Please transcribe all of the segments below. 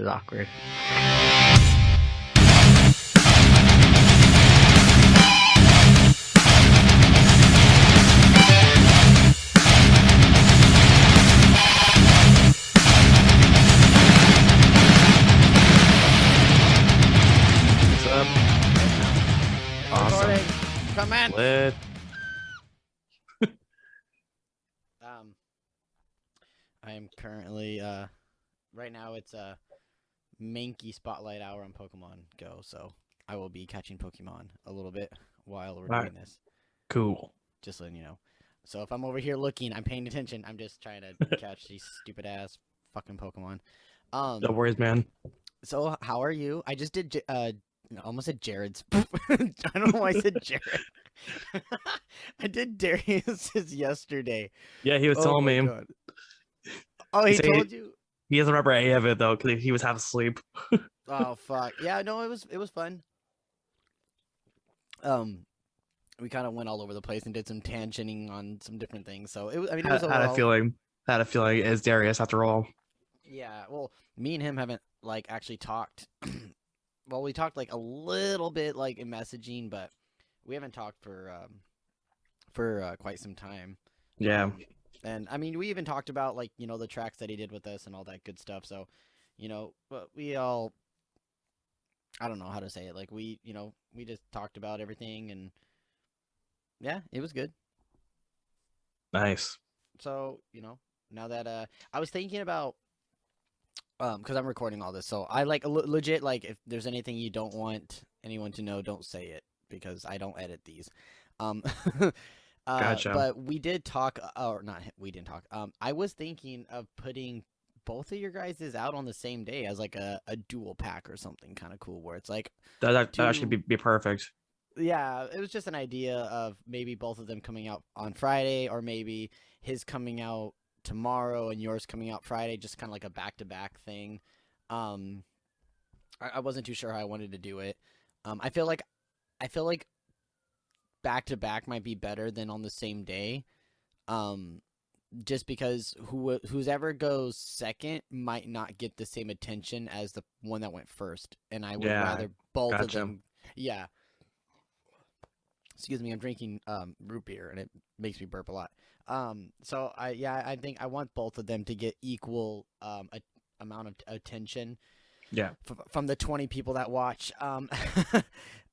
is awkward. What's up? Recording. Awesome. Come in. Lit. I am currently right now it's a Mankey Spotlight Hour on Pokemon Go, so I will be catching Pokemon a little bit while we're doing this. Cool. Just letting you know. So if I'm over here looking, I'm paying attention. I'm just trying to catch these stupid ass fucking Pokemon. No worries, man. So how are you? I just did almost said Jared's. I don't know why I said Jared. I did Darius's yesterday. Yeah, he was telling me. God. Oh, he told you? He doesn't remember any of it though, because he was half asleep. Oh fuck. Yeah, no, it was fun. We kind of went all over the place and did some tangenting on some different things. So it was Had a feeling it's Darius after all. Yeah, well, me and him haven't like actually talked. Well, we talked like a little bit like in messaging, but we haven't talked for quite some time. Yeah. And I mean, we even talked about like, you know, the tracks that he did with us and all that good stuff. So, you know, but we all, I don't know how to say it. Like we, you know, we just talked about everything and yeah, it was good. Nice. So, you know, now that, I was thinking about, cause I'm recording all this. So I like legit, like if there's anything you don't want anyone to know, don't say it because I don't edit these. Gotcha. But we did talk, or not, we didn't talk. I was thinking of putting both of your guys' out on the same day as like a dual pack or something kind of cool where it's like That actually be perfect. Yeah, it was just an idea of maybe both of them coming out on Friday or maybe his coming out tomorrow and yours coming out Friday, just kind of like a back-to-back thing. I wasn't too sure how I wanted to do it. I feel like back to back might be better than on the same day. Just because who's ever goes second might not get the same attention as the one that went first, and I would rather both of them. Yeah. Excuse me, I'm drinking root beer and it makes me burp a lot. So I think I want both of them to get equal amount of attention. Yeah. From the 20 people that watch. I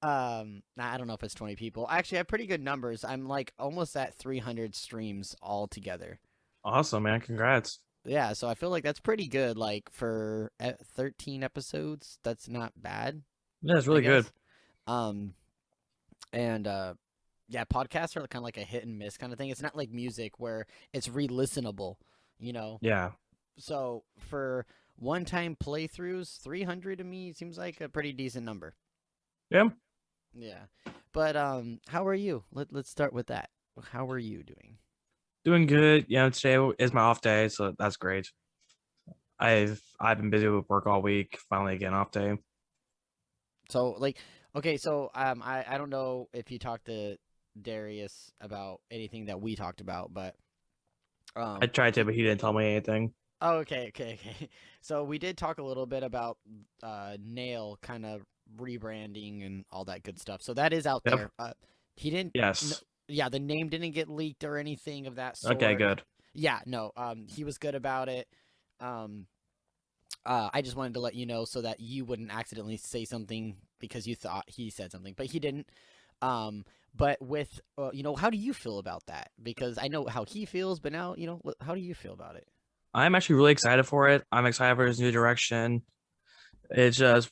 don't know if it's 20 people. Actually, I have pretty good numbers. I'm like almost at 300 streams all together. Awesome, man. Congrats. Yeah, so I feel like that's pretty good. Like for 13 episodes, that's not bad. Yeah, it's really good. Yeah, podcasts are kind of like a hit and miss kind of thing. It's not like music where it's re-listenable, you know? Yeah. So for one-time playthroughs, 300 to me seems like a pretty decent number. Yeah. Yeah. But how are you? Let's start with that. How are you doing? Doing good. You know, today is my off day, so that's great. I've been busy with work all week. Finally getting off day. So like, okay, so I don't know if you talked to Darius about anything that we talked about, but I tried to, but he didn't tell me anything. Oh, okay. So we did talk a little bit about Nail kind of rebranding and all that good stuff. So that is out there. He didn't. Yes. Yeah, the name didn't get leaked or anything of that sort. Okay, good. Yeah, no. He was good about it. I just wanted to let you know so that you wouldn't accidentally say something because you thought he said something, but he didn't. But with you know, how do you feel about that? Because I know how he feels, but now you know, how do you feel about it? I'm actually really excited for it. I'm excited for his new direction. It's just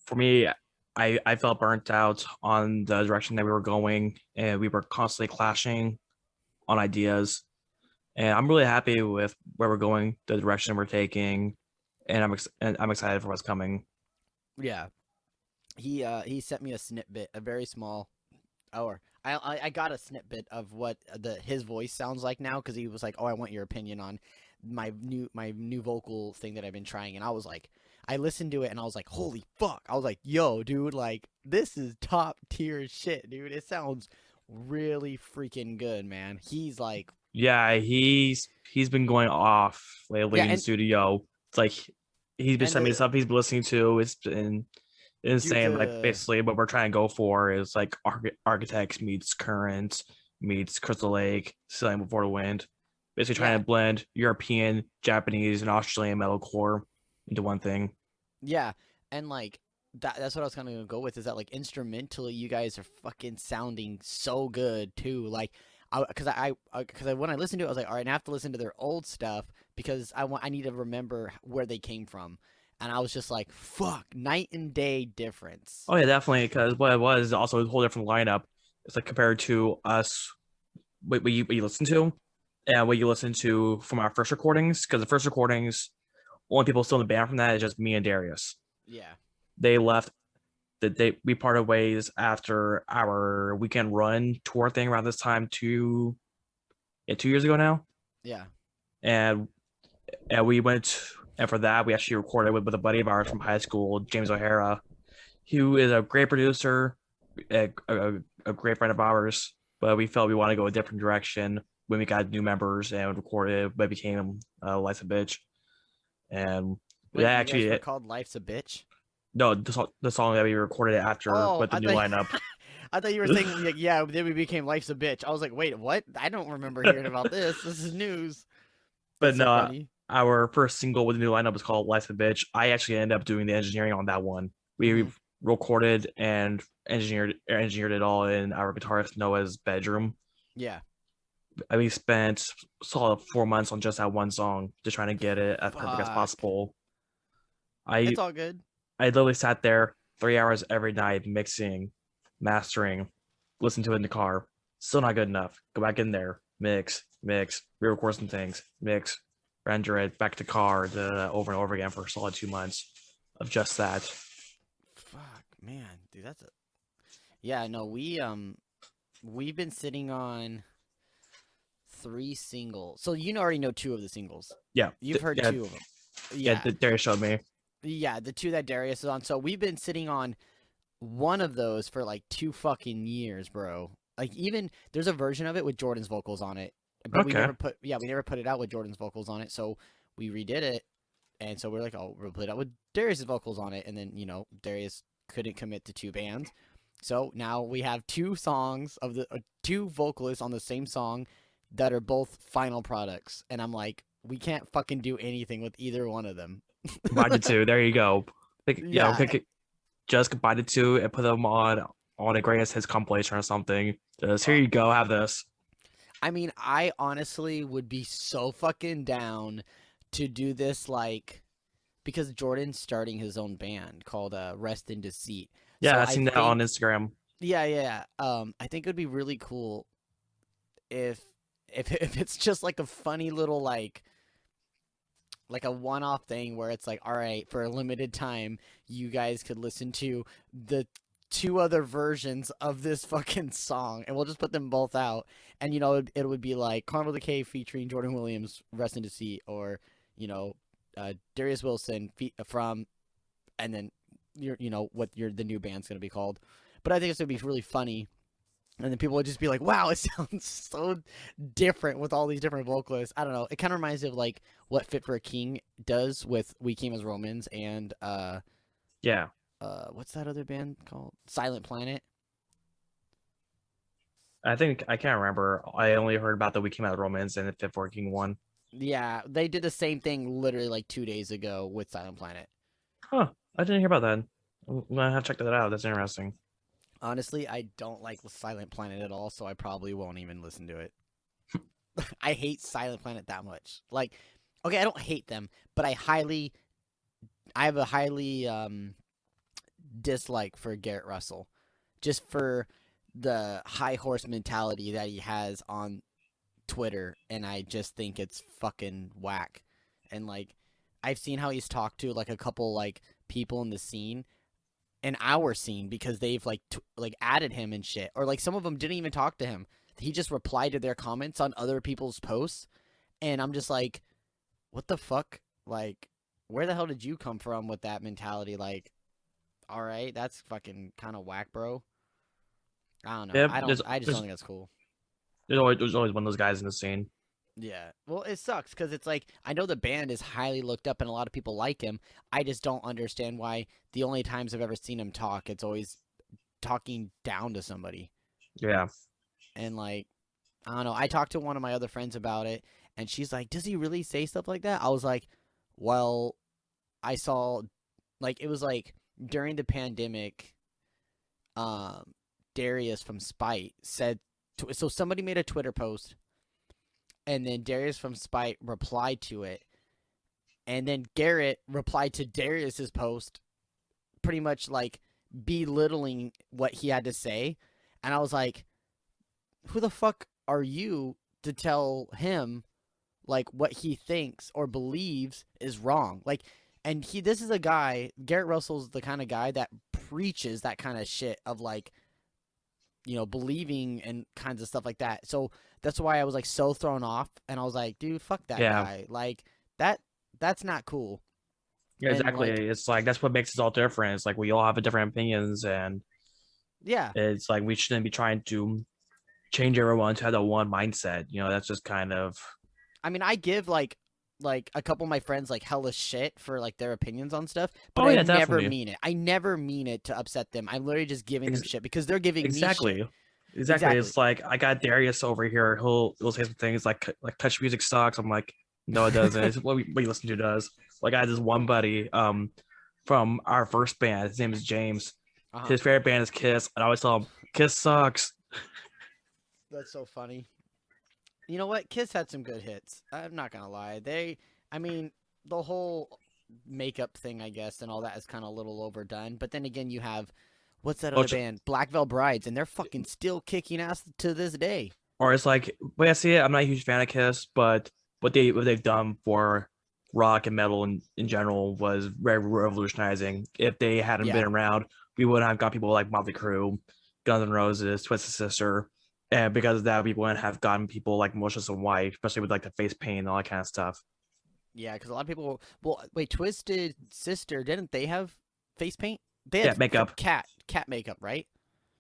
for me, I felt burnt out on the direction that we were going, and we were constantly clashing on ideas. And I'm really happy with where we're going, the direction we're taking, and I'm excited for what's coming. Yeah, he sent me a snippet, a very small, or I got a snippet of what his voice sounds like now because he was like, oh, I want your opinion on my new vocal thing that I've been trying, and I was like, I listened to it and I was like, holy fuck, I was like, yo, dude, like this is top tier shit, dude. It sounds really freaking good, man. He's like, yeah, he's been going off lately in the studio. It's like he's been And sending me stuff he's been listening to. It's been dude, insane. Like the basically, what we're trying to go for is like Architects meets Current meets Crystal Lake, Sailing Before the Wind. Basically, trying yeah, to blend European, Japanese, and Australian metalcore into one thing. yeah, and like that's what I was kind of gonna go with is that like instrumentally, you guys are fucking sounding so good too. Like, because when I listened to it, I was like, all right, I have to listen to their old stuff because I need to remember where they came from, and I was just like, fuck, night and day difference. Oh yeah, definitely. Because what it was also a whole different lineup. It's like compared to us, what you listen to, and what you listen to from our first recordings. Because the first recordings, only people still in the band from that is just me and Darius. Yeah, They left. We parted ways after our weekend run tour thing around this time 2 years ago now, yeah. and we went, and for that we actually recorded with a buddy of ours from high school, James O'Hara, who is a great producer, a great friend of ours. But we felt we wanted to go a different direction when we got new members and recorded what became Life's a Bitch. And that Wait, you guys were actually, called Life's a Bitch? no, the song that we recorded after Oh, with the new lineup. I thought you were saying like, yeah, then we became Life's a Bitch. I was like, wait, what? I don't remember hearing about this. This is news. But That's so no, funny. our first single with the new lineup was called Life's a Bitch. I actually ended up doing the engineering on that one. We Hmm. recorded and engineered it all in our guitarist Noah's bedroom. Yeah. We spent solid 4 months on just that one song, just trying to get it as perfect as Fuck. possible. I It's all good. I literally sat there 3 hours every night mixing, mastering, listen to it in the car. Still not good enough. Go back in there, mix, re-record some things, mix, render it back to car, over and over again for a solid 2 months of just that. Fuck, man, dude, that's a yeah. No, we've been sitting on three singles. So you already know two of the singles. Yeah, You've heard yeah, two of them. yeah. Yeah, Darius showed me. yeah, the two that Darius is on. So we've been sitting on one of those for like 2 fucking years, bro. Like even there's a version of it with Jordan's vocals on it, but Okay, we never put it out with Jordan's vocals on it. So we redid it, and so we're like, oh, we'll put it out with Darius's vocals on it, and then Darius couldn't commit to two bands, so now we have two songs of the two vocalists on the same song that are both final products, and I'm like, we can't fucking do anything with either one of them. combine the two. There you go. Like, yeah, Yeah, just combine the two and put them on a greatest hits compilation or something. Just here uh, you go, have this. I mean, I honestly would be so fucking down to do this, like, because Jordan's starting his own band called Rest in Deceit. Yeah, So I I seen that on think, Instagram. yeah, yeah, I think it would be really cool if if it's just like a funny little like a one-off thing where it's like, all right, for a limited time, you guys could listen to the two other versions of this fucking song, and we'll just put them both out. And it would be like Carnival Decay featuring Jordan Williams, Rest in Deceit, or Darius Wilson from, and then the new band's gonna be called. But I think it's gonna be really funny, and then people would just be like, "Wow, it sounds so different with all these different vocalists." I don't know. It kind of reminds me of like what Fit for a King does with We Came as Romans and Yeah, what's that other band called? Silent Planet. I think I can't remember. I only heard about the We Came Out of Romance and the Fifth Working one. Yeah, they did the same thing literally like 2 days ago with Silent Planet. Huh? I didn't hear about that. I'm gonna have to check that out. That's interesting. Honestly, I don't like Silent Planet at all, so I probably won't even listen to it. I hate Silent Planet that much. Like, okay, I don't hate them, but I have a highly dislike for Garrett Russell, just for the high horse mentality that he has on Twitter, and I just think it's fucking whack. And like, I've seen how he's talked to like a couple like people in the scene, in our scene, because they've like added him and shit, or like some of them didn't even talk to him. He just replied to their comments on other people's posts, and I'm just like, what the fuck? Like, where the hell did you come from with that mentality? Like, all right, that's fucking kind of whack, bro. I don't know. Yeah, I just don't think that's cool. there's always one of those guys in the scene. Yeah. Well, it sucks because it's like I know the band is highly looked up and a lot of people like him. I just don't understand why the only times I've ever seen him talk, it's always talking down to somebody. Yeah. And like, I don't know. I talked to one of my other friends about it, and she's like, "Does he really say stuff like that?" I was like, "Well, I saw like it was like during the pandemic, um, Darius from Spite said so somebody made a Twitter post, and then Darius from Spite replied to it, and then Garrett replied to Darius's post, pretty much like belittling what he had to say, and I was like, who the fuck are you to tell him like what he thinks or believes is wrong? Like, and this is a guy, Garrett Russell's the kind of guy that preaches that kind of shit of like, believing and kinds of stuff like that. So that's why I was like so thrown off, and I was like, dude, fuck that Yeah. guy. Like that's not cool. Yeah, And exactly. like, It's like that's what makes us all different. It's like we all have different opinions, and yeah, it's like we shouldn't be trying to change everyone to have that one mindset. That's just kind of. I mean, I give like a couple of my friends like hella shit for like their opinions on stuff, but Oh I yeah, never definitely. mean it. I never mean it to upset them. I'm literally just giving them Ex- shit because they're giving me shit. exactly. Exactly. Exactly. It's like I got Darius over here. He'll say some things like touch music sucks. I'm like, no, it doesn't. It's what you listen to does. Like I had this one buddy from our first band. His name is James. Uh-huh. His favorite band is Kiss, and I always tell him Kiss sucks. That's so funny. You know what? Kiss had some good hits. I'm not gonna lie. I mean, the whole makeup thing, I guess, and all that is kind of a little overdone. But then again, you have what's that other Which band? Black Veil Brides, and they're fucking still kicking ass to this day. or it's like, well, I see it. I'm not a huge fan of Kiss, but what they've done for rock and metal in general was very revolutionizing. If they hadn't been Yeah, around, we wouldn't have got people like Motley Crue, Guns N' Roses, Twisted Sister, and because of that, we wouldn't have gotten people like Motionless in White, especially with like the face paint and all that kind of stuff. yeah, because a lot of people. Well, wait, Twisted Sister, didn't they have face paint? They Yeah, had makeup. cat makeup, right?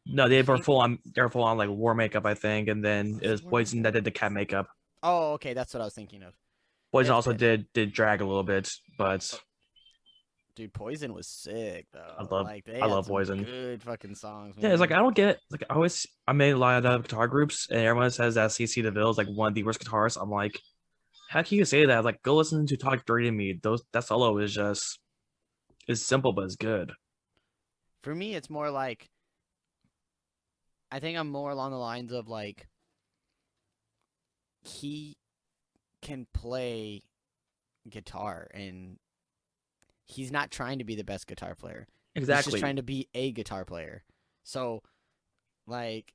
No, I they were think. full on. They were full on like war makeup, I think, and then it Was it was War Poison Makeup? that did the cat makeup. Oh, okay, that's what I was thinking of. Poison If also did drag a little bit, but Dude, Poison was sick I though. love Like they I had love some Poison. good fucking songs, Yeah, it's like man. I don't get it. Like I made a lot of guitar groups, and everyone says that CC DeVille is like one of the worst guitarists. I'm like, how can you say that? Like, go listen to Talk Dirty to Me. That solo is just is simple but it's good. For me, it's more like I think I'm more along the lines of like he can play guitar and he's not trying to be the best guitar player. He's just Exactly. trying to be a guitar player. So like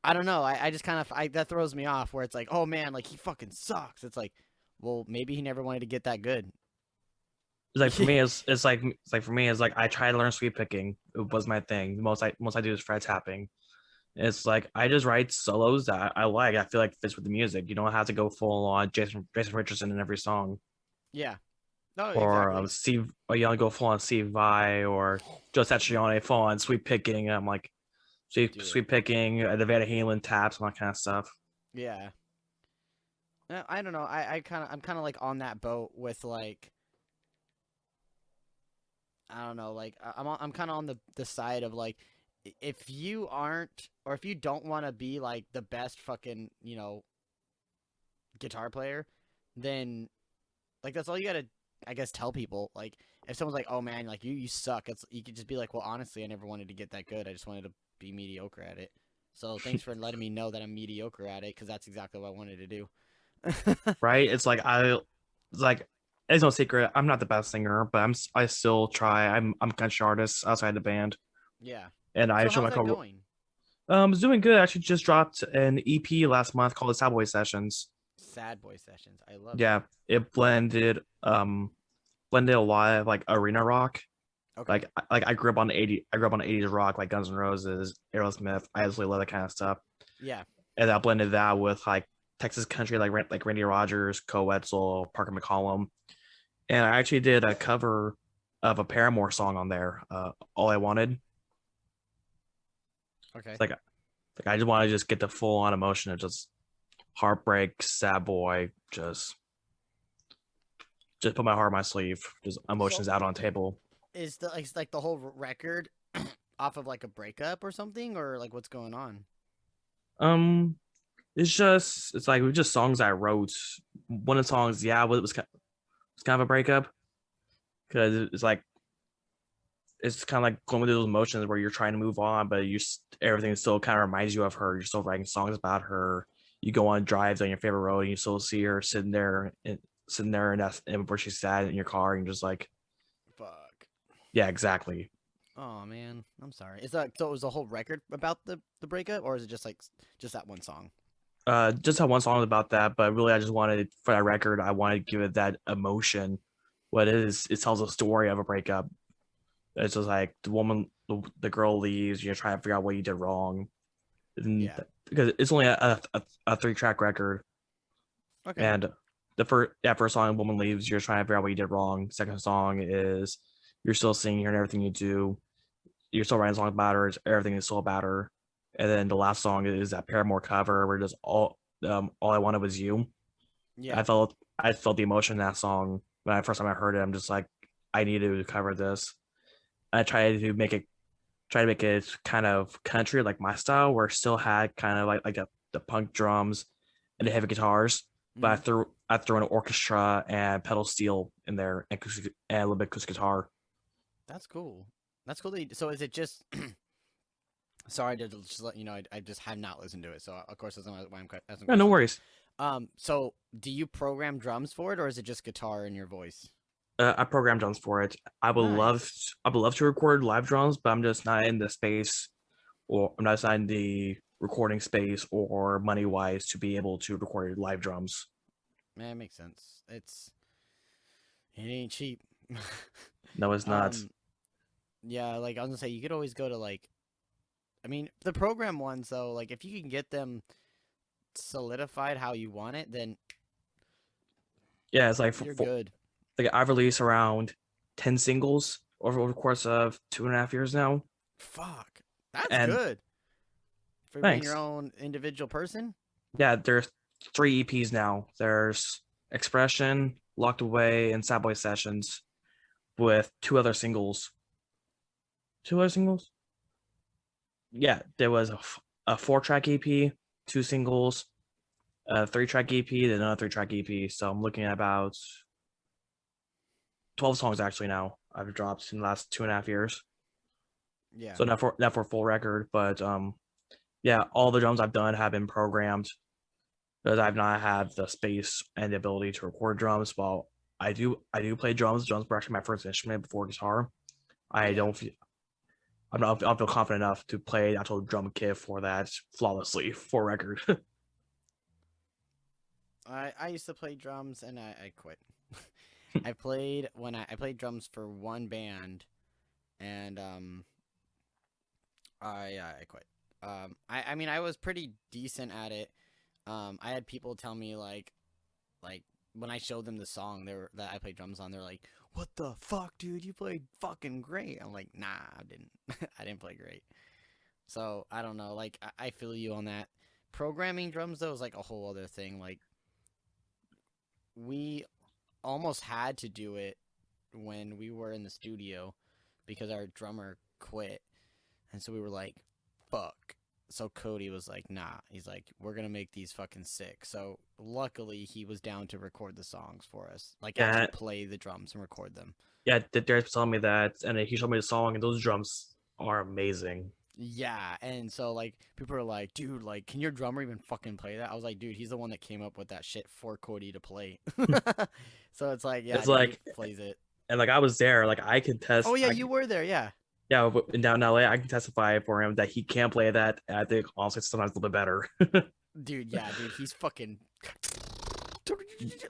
I don't know. I just kind of that throws me off where it's like, oh man, like he fucking sucks. It's like, well, maybe he never wanted to get that good. It's like for me, it's like for me, it's like I try to learn sweep picking. It was my thing. The most I do is fret tapping. It's like I just write solos that I like. I feel like fits with the music. You don't have to go full on Jason Richardson in every song, Yeah. No, or exactly. Steve, or you don't go full on Steve Vai or Joe Satriani full on sweep picking. I'm like Dude. sweep picking, the Van Halen taps, and that kind of stuff. Yeah. I don't know. I'm kind of like on that boat with like I don't know. Like I'm kind of on the side of like if you aren't or if you don't want to be like the best fucking guitar player, then like that's all you gotta I guess tell people. Like if someone's like, oh man, like you suck, it's you could just be like, well honestly, I never wanted to get that good. I just wanted to be mediocre at it. So thanks for letting me know that I'm mediocre at it because that's exactly what I wanted to do. Right? It's like it's no secret. I'm not the best singer, but I still try. I'm a country artist outside the band, Yeah. and I So show how's my that co. going? It's doing good. I actually just dropped an EP last month called the Cowboy Sessions. Sad boy sessions. I love it. Yeah, it blended a lot of like arena rock. Okay. Like I grew up on 80s rock like Guns N' Roses, Aerosmith. I absolutely love that kind of stuff. Yeah. And I blended that with like Texas country like Randy Rogers, Co Wetzel, Parker McCollum. And I actually did a cover of a Paramore song on there, All I Wanted. Okay. It's like I just want to just get the full on emotion of just heartbreak, sad boy, just put my heart on my sleeve, just So emotions out on the table. is like the whole record off of like a breakup or something, or like what's going on? Um, it's like just songs I wrote. One of the songs, yeah, was kind of a breakup because it's like it's kind of like going through those emotions where you're trying to move on, but everything still kind of reminds you of her. You're still writing songs about her. You go on drives on your favorite road, and you still see her sitting there, and that's and where she's sat in your car, and you're just like, Fuck. yeah, exactly. Oh man, I'm sorry. Is that so? It was a whole record about the breakup, or is it just like just that one song? Just have one song about that, but really, I just wanted for that record, I wanted to give it that emotion. What it is, it tells a story of a breakup. It's just like the girl leaves. You're trying to figure out what you did wrong, and Yeah. because it's only a 3-track record, Okay. and first song, woman leaves. You're trying to figure out what you did wrong. Second song is you're still seeing her and everything you do. You're still writing songs about her. Everything is still about her. And then the last song is that Paramore cover where just all I wanted was you. Yeah. I felt the emotion in that song when I first time I heard it. I'm just like, I need to cover this. I tried to make it kind of country like my style, where it still had kind of like the punk drums and the heavy guitars, but Hmm. I threw an orchestra and pedal steel in there and a little bit acoustic guitar. That's cool. That's cool. So is it just? Sorry to just let you know. I just have not listened to it, so of course that's why I'm asking No, no questions. worries. So do you program drums for it, or is it just guitar and your voice? I programmed drums for it. Nice. I would love to record live drums, but I'm just not in the space, or I'm not in the recording space or money wise to be able to record live drums. Man, it makes sense. It ain't cheap. No, it's not. um, yeah, like I was gonna say, you could always go to like, I mean, the program ones though, like if you can get them solidified how you want it, then Yeah, it's like you're good. like I've released around 10 singles over the course of 2.5 years now. Fuck, that's And good for being your thanks. own individual person. Yeah, there's 3 EPs now. There's Expression, Locked Away, and Sad Boy Sessions with 2 other singles. 2 other singles? Yeah, there was a 4-track EP, 2 singles, a 3-track EP, then another 3-track EP. So I'm looking at about 12 songs actually now I've dropped in the last 2.5 years. Yeah, So not for full record, but yeah, all the drums I've done have been programmed because I've not had the space and the ability to record drums. Well, I do play drums. Drums were actually my first instrument before guitar. I yeah. don't feel I'm not I don't feel confident enough to play the actual drum kit for that flawlessly for record. I used to play drums and I quit. I played when I played drums for one band and I quit. I mean I was pretty decent at it. I had people tell me like when I showed them the song that I played drums on, they're like, "What the fuck, dude? You played fucking great." I'm like, "Nah, I didn't. I didn't play great." So I don't know. Like I feel you on that. Programming drums though is like a whole other thing. Like we almost had to do it when we were in the studio because our drummer quit, and so we were like, "Fuck." So Cody was like, "Nah." He's like, "We're gonna make these fucking sick." So luckily, he was down to record the songs for us, like actually Yeah, play the drums and record them. yeah, Darius telling me that, and he showed me the song, and those drums are amazing. Yeah, and so like people are like, "Dude, like, can your drummer even fucking play that?" I was like, "Dude, he's the one that came up with that shit for Cody to play." So it's like, yeah, It's dude, he like, plays it. and like I was there, like I could Oh test, yeah, you were there, yeah. yeah, in down LA, I can testify for him that he can play that. I think honestly, sometimes a little bit better. Dude, yeah, dude, he's fucking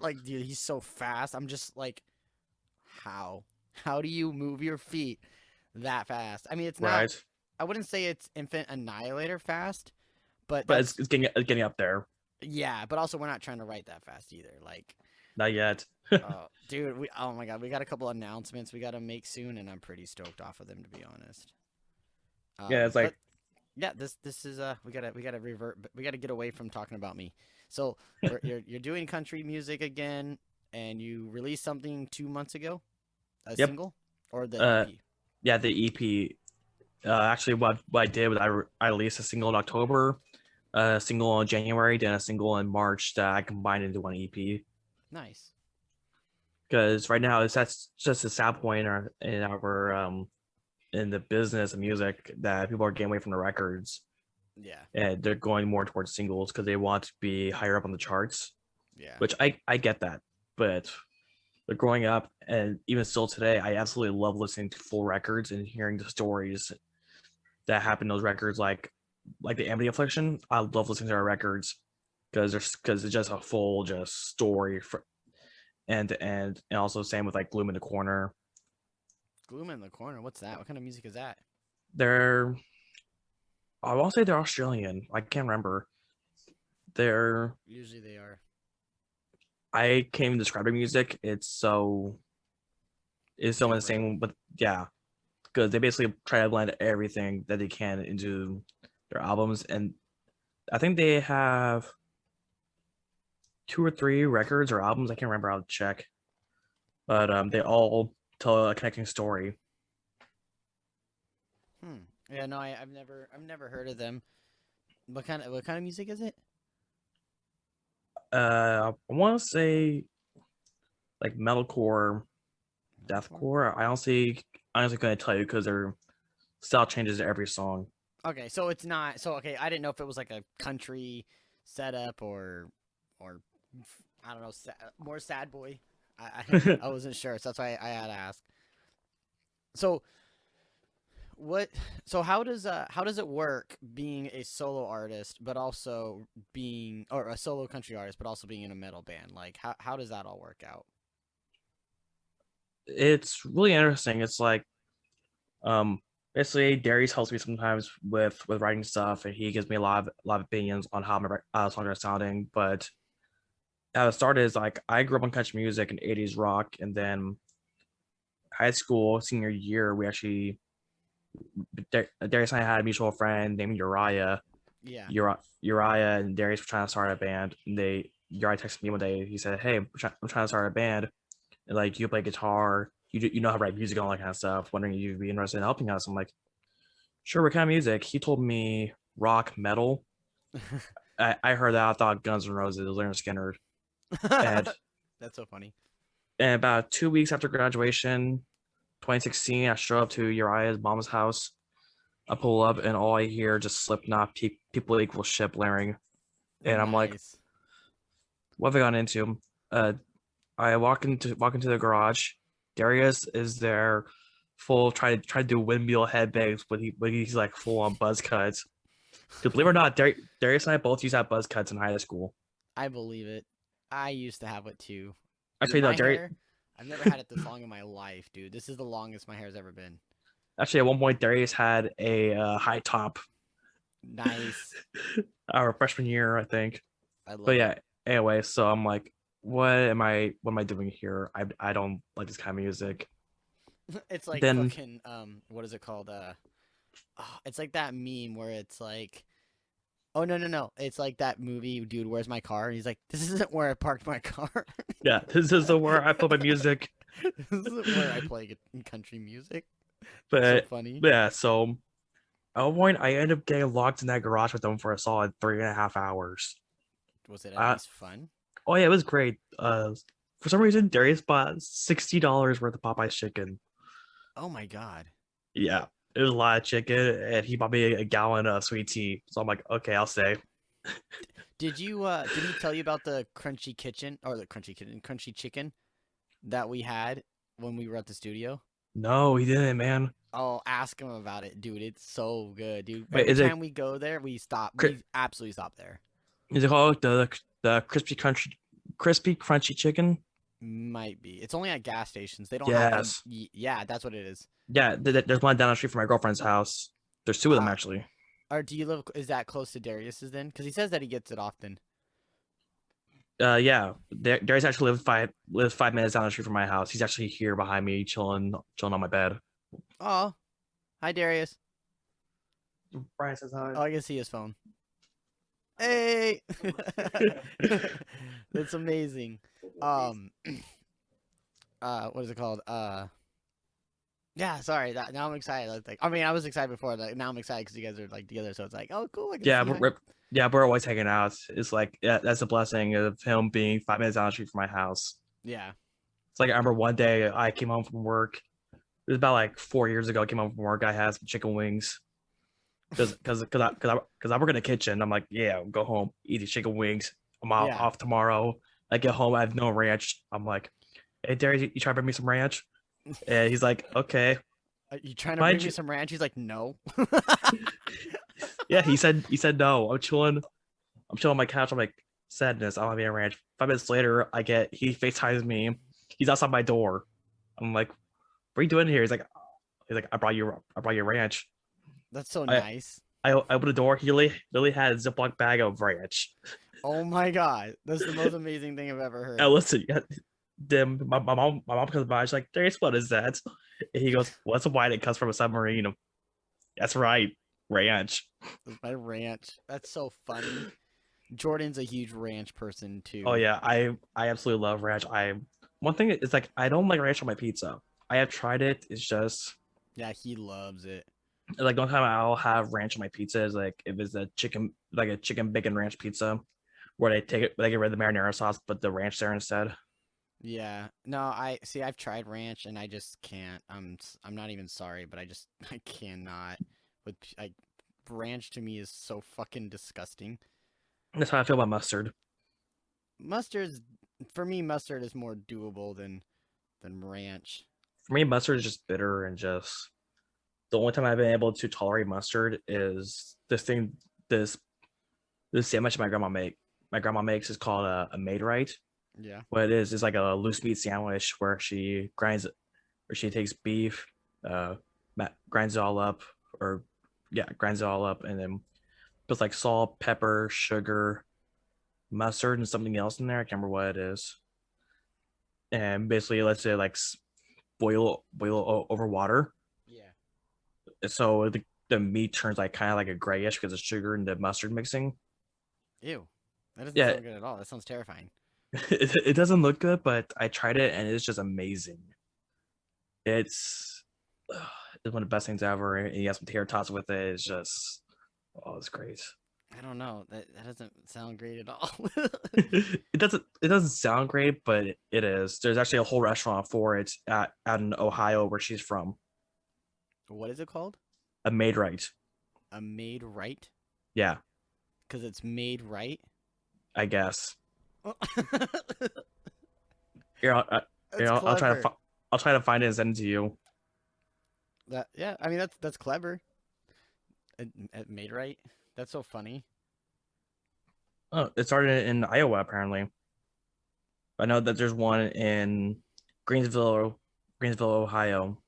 like, dude, he's so fast. I'm just like, how? How do you move your feet that fast? I mean, it's not. Right, I wouldn't say it's Infant Annihilator fast, but but that's it's getting up there. yeah. But also, we're not trying to write that fast either. Like, Not yet. dude, oh my god, we got a couple announcements we got to make soon, and I'm pretty stoked off of them to be honest. Yeah, it's But like Yeah, this is we gotta revert, we gotta get away from talking about me. So you're doing country music again, and you released something 2 months ago, a Yep. single or the Uh, EP. yeah, the EP. Actually, what I did was I released a single in October, a single in January, then a single in March that I combined into one EP. Nice. Because right now that's just a sad point in the business of music that people are getting away from the records Yeah, and they're going more towards singles because they want to be higher up on the charts, yeah, which I get that, but growing up and even still today, I absolutely love listening to full records and hearing the stories that happen in those records, like the Amity Affliction. I love listening to our records because it's just a full just story for end to end, and also same with like Gloom in the Corner. Gloom in the Corner. What's that? What kind of music is that? They're I won't say they're Australian. I can't remember. They're Usually they are. I can't even describe their music. It's so Different. insane, but yeah, because they basically try to blend everything that they can into their albums, and I think they have two or three records or albums. I can't remember. I'll check, but they all tell a connecting story. Hmm. Yeah, no, I've never heard of them. What kind of music is it? I want to say like metalcore, Metalcore? deathcore. I honestly couldn't tell you because their style changes every song. Okay, so it's not. So okay, I didn't know if it was like a country setup or I don't know, more sad boy. I wasn't sure, so that's why I had to ask. So what? So how does it work being a solo artist, but also being or a solo country artist, but also being in a metal band? Like how does that all work out? It's really interesting. It's like um basically Darius helps me sometimes with writing stuff, and he gives me a lot of opinions on how my songs are sounding. But how it started is like I grew up on country music and 80s rock, and then high school senior year we actually Darius and I had a mutual friend named Uriah. Yeah. Uriah and Darius were trying to start a band, and Uriah texted me one day. He said, "Hey, I'm trying to start a band. And like you play guitar, you know how to write music and all that kind of stuff. Wondering if you'd be interested in helping us." I'm like, "Sure, what kind of music?" He told me rock metal. I heard that. I thought Guns N' Roses, Leonard Skinner, and That's so funny. about 2 weeks after graduation, 2016, I show up to Uriah's mom's house. I pull up and all I hear just Slipknot, people equal shit blaring, and I'm like, Nice. "What have I gotten into?" Uh, I walk into the garage. Darius is there, full try to do windmill headbangs, but he's like full on buzz cuts. Because believe it or not, Darius and I both used to have buzz cuts in high school. I believe it. I used to have it too. Dude, Actually, no, my Darius. hair, I've never had it this long in my life, dude. This is the longest my hair's ever been. Actually, at one point, Darius had a high top Nice. our freshman year, I think. I But love it. yeah, anyway, so I'm like, what am I doing here? I don't like this kind of music. It's like Then fucking what is it called? It's like that meme where it's like, oh no no no, it's like that movie, dude. Where's my car? And he's like, this isn't where I parked my car. yeah, this is the where I put my music. This isn't where I play country music. So But funny. yeah, so at one point I ended up getting locked in that garage with them for a solid 3.5 hours. Was it at Uh, least fun? oh yeah, it was great. For some reason Darius bought $60 worth of Popeye's chicken. Oh my god. Yeah, it was a lot of chicken, and he bought me a gallon of sweet tea. So I'm like, okay, I'll stay. Did he tell you about the crunchy kitchen or the crunchy kitchen, crunchy chicken that we had when we were at the studio? No, he didn't, man. Oh, ask him about it, dude. It's so good, dude. Wait, Every time we go there, we stop. cri- We absolutely stop there. is it called the crispy crunchy chicken? Might be. It's only at gas stations. They don't have them. Yes. Yeah, that's what it is. Yeah, there's one down the street from my girlfriend's house. There's two of them Uh, actually. or do you live? Is that close to Darius's then? Because he says that he gets it often. Yeah, Darius actually lives 5 minutes down the street from my house. He's actually here behind me, chilling on my bed. Oh, hi Darius. Brian says hi. Oh, I can see his phone. Hey, that's amazing. Um, what is it called? Yeah, sorry. Now I'm excited. Like, I mean, I was excited before. Like, now I'm excited because you guys are like together. So it's like, oh, cool. I can Yeah, see him. we're always hanging out. It's like, yeah, that's a blessing of him being 5 minutes down the street from my house. Yeah. It's like I remember one day I came home from work. It was about like 4 years ago. I came home from work. I had some chicken wings because I work in the kitchen. I'm like, yeah, I'll go home, eat the chicken wings. I'm Yeah. off tomorrow. I get home, I have no ranch. I'm like, hey, Darius, you try to bring me some ranch? And he's like, okay. You trying to bring Mind me you, some ranch? He's like, no. yeah, he said no. I'm chilling on my couch. I'm like, sadness. I don't have any ranch. 5 minutes later, he FaceTimes me. He's outside my door. I'm like, what are you doing here? He's like, I brought you ranch. That's so I nice. I opened the door. He literally had a Ziploc bag of ranch. Oh my god, that's the most amazing thing I've ever And heard. listen, yeah, then my mom comes by. She's like, Darius, what is that? And he goes, well, that's why it comes from a submarine. That's right, ranch. That's my ranch. That's so funny. Jordan's a huge ranch person Oh too. yeah, I absolutely love ranch. One thing is like I don't like ranch on my pizza. I have tried it. It's just Yeah, he loves it. like the only time I'll have ranch on my pizza is like if it's a chicken bacon ranch pizza, where they get rid of the marinara sauce, but the ranch there instead. Yeah. No, I see. I've tried ranch and I just can't. I'm not even sorry, but I cannot. Like ranch to me is so fucking disgusting. That's how I feel about mustard. Mustard's for me. Mustard is more doable than ranch. For me, mustard is just bitter and just the only time I've been able to tolerate mustard is this this sandwich my grandma makes is called a made right. Yeah. What it is like a loose meat sandwich where she takes beef, grinds it all up, or yeah, grinds it all up, and then puts like salt, pepper, sugar, mustard, and something else in there. I can't remember what it is. And basically, let's say like boil over water, Yeah. so the meat turns like kind of like a grayish because of sugar and the mustard mixing. Ew. That doesn't Yeah, sound good at all. That sounds terrifying. it doesn't look good, but I tried it and it's just amazing. It's it's one of the best things ever. And you have some tater tots with it. It's just it's great. I don't know. That doesn't sound great at all. It doesn't sound great, but it is. There's actually a whole restaurant for it out in Ohio where she's from. What is it called? A made right. A made right? Yeah, Because it's made right? I guess. That's Here, I'll try to clever. I'll try to find it and send it to you. Yeah, I mean that's clever. It made right? That's so funny. Oh, it started in Iowa apparently. I know that there's one in Greensville, Ohio.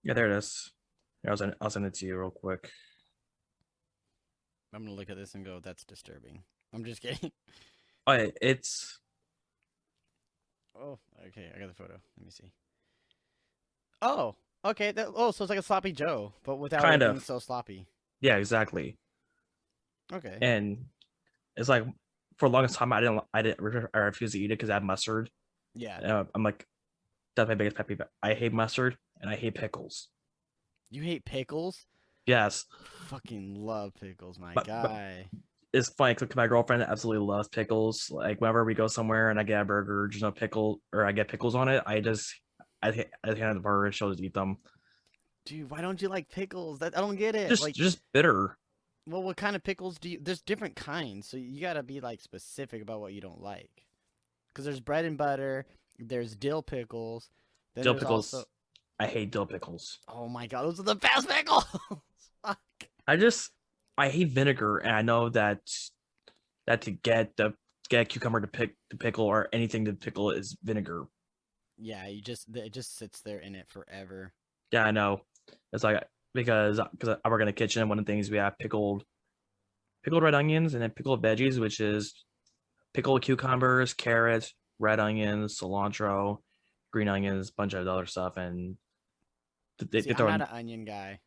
Yeah, there it is. Here, I'll send it to you real quick. I'm gonna look at this and go, that's disturbing. I'm just kidding. Oh, yeah, it's Oh, okay, I got the photo. Let me see. Oh, okay. So it's like a sloppy Joe, but without it kind being of, so sloppy. yeah, exactly. Okay. And it's like for the longest time I refused to eat it because I had mustard. Yeah. I'm like, that's my biggest pet peeve. I hate mustard and I hate pickles. You hate pickles? Yes, Fucking love pickles, my but guy. it's funny because my girlfriend absolutely loves pickles. Like whenever we go somewhere and I get a burger, there's no pickle or I get pickles on it, I hand it to her and she'll just eat them. Dude, why don't you like pickles? I don't get it. Just Like, just bitter. well, what kind of pickles do you? There's different kinds, so you gotta be like specific about what you don't like. Because there's bread and butter, there's dill pickles, then Dill there's also. pickles. I hate dill pickles. Oh my god, those are the best pickles. Fuck. I just I hate vinegar, and I know that to get a cucumber to pickle or anything to pickle is vinegar. Yeah, it just sits there in it forever. Yeah, I know. It's like because I work in the kitchen. One of the things we have pickled red onions and then pickled veggies, which is pickled cucumbers, carrots, red onions, cilantro, green onions, bunch of other stuff, and They See, I'm throw not in, an onion guy.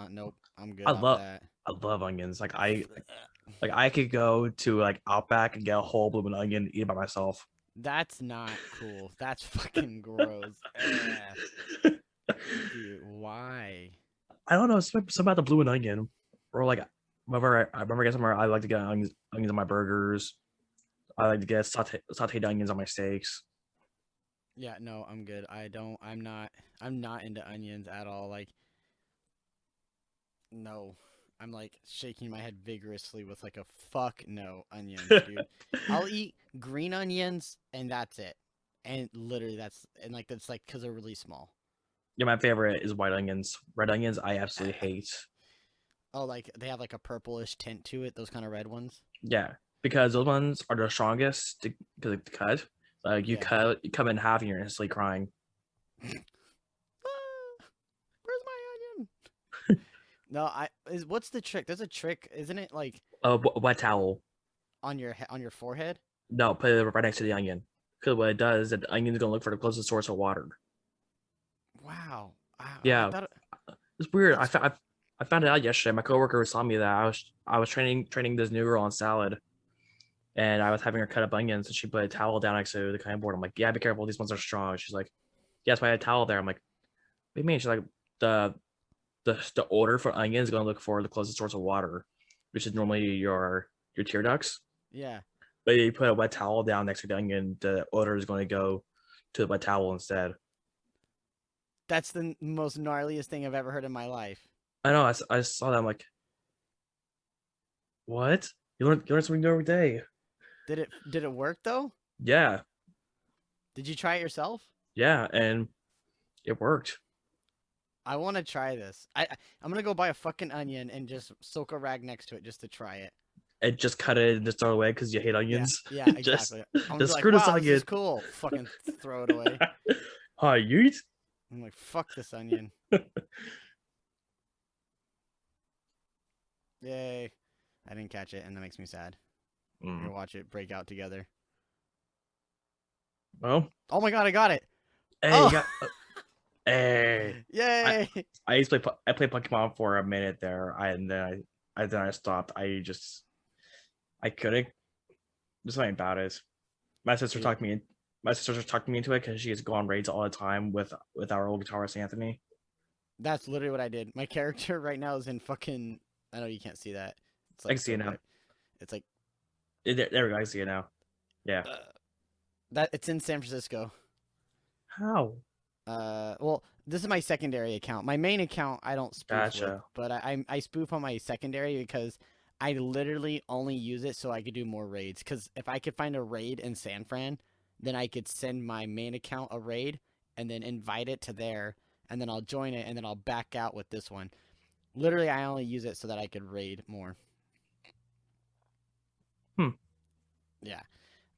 Nope. I'm I good off love that. I love onions. Like I could go to like Outback and get a whole blooming onion and eat it by myself. That's not cool. That's fucking gross. Dude, why? I don't know, something about the blue and onion. Or like whenever I remember getting somewhere, I like to get onions on my burgers. I like to get sauteed onions on my steaks. Yeah, no, I'm good. I'm not into onions at all. Like, no. I'm like shaking my head vigorously with like a fuck no onions, dude. I'll eat green onions and that's it. And literally that's like cuz they're really small. Yeah, my favorite is white onions. Red onions, I absolutely hate. Oh, like they have like a purplish tint to it, those kind of red ones. Yeah, because those ones are the strongest to cut. Like Yeah. you cut 'em in half and you're instantly crying. Ah, where's my onion? No, what's the trick? There's a trick, isn't it? Like A wet towel. on your forehead? No, put it right next to the onion. Because what it does is that the onion's gonna look for the closest source of water. Wow. I Yeah, thought it's weird. that's I found it out yesterday. My coworker was telling me that I was training this new girl on salad, and I was having her cut up onions, and she put a towel down next to the cutting board. I'm like, yeah, be careful. These ones are strong. She's like, yeah, that's why I had a towel there. I'm like, what do you mean? She's like, the the order for onions is gonna look for the closest source of water, which is normally your tear ducts. yeah. But you put a wet towel down next to the onion, the odor is going to go to the wet towel instead. That's the most gnarliest thing I've ever heard in my life. I know. I saw that. I'm like, what? You learn something new every day. Did it work though? Yeah, Did you try it yourself? yeah, and it worked. I want to try this. I'm gonna go buy a fucking onion and just soak a rag next to it just to try it. And just cut it and just throw it away because you hate Yeah, onions. yeah, just exactly. I'm gonna just be like, screw this wow, this is onion. cool. Fucking throw it away. Hi, you. I'm like, fuck this onion. Yay. I didn't catch it, and that makes me sad. We're gonna watch it break out together. Well, Oh my god, I got it! hey, Oh! you got. Hey, Yay! I used to play. I played Pokemon for a minute there, then I stopped. I couldn't. There's something about it. My sister Dude, talked me in. My sister talked me into it because she has to go on raids all the time with our old guitarist Anthony. that's literally what I did. My character right now is in fucking. I know you can't see that. It's I like can see it now. bright. It's like There we go. I see it now. Yeah. that. It's in San Francisco. How? Well, this is my secondary account. My main account I don't spoof with, Gotcha. but I spoof on my secondary because I literally only use it so I could do more raids. Because if I could find a raid in San Fran, then I could send my main account a raid and then invite it to there, and then I'll join it, and then I'll back out with this one. Literally, I only use it so that I could raid more. Yeah.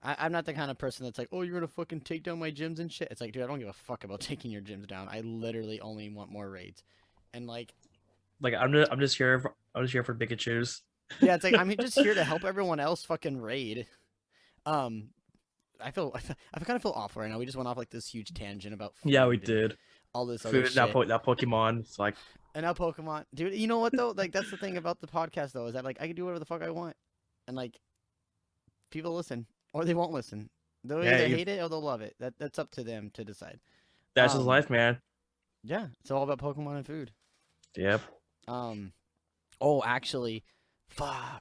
I'm not the kind of person that's like, oh, you're gonna fucking take down my gyms and shit. It's like, dude, I don't give a fuck about taking your gyms down. I literally only want more raids, and like, I'm just here. I'm just here for Pikachu's. yeah, it's like I'm just here to help everyone else fucking raid. Um, I kind of feel awful right now. We just went off like this huge tangent about food Yeah, we and did. all this other Food, shit. that Pokemon. It's like, And now Pokemon, dude. You know what though? Like that's the thing about the podcast though, is that like I can do whatever the fuck I want, and like people listen or they won't listen. They'll yeah, either hate it or they'll love it. That's up to them to decide. that's just life, man. Yeah, it's all about Pokemon and food. Yep. Oh, actually,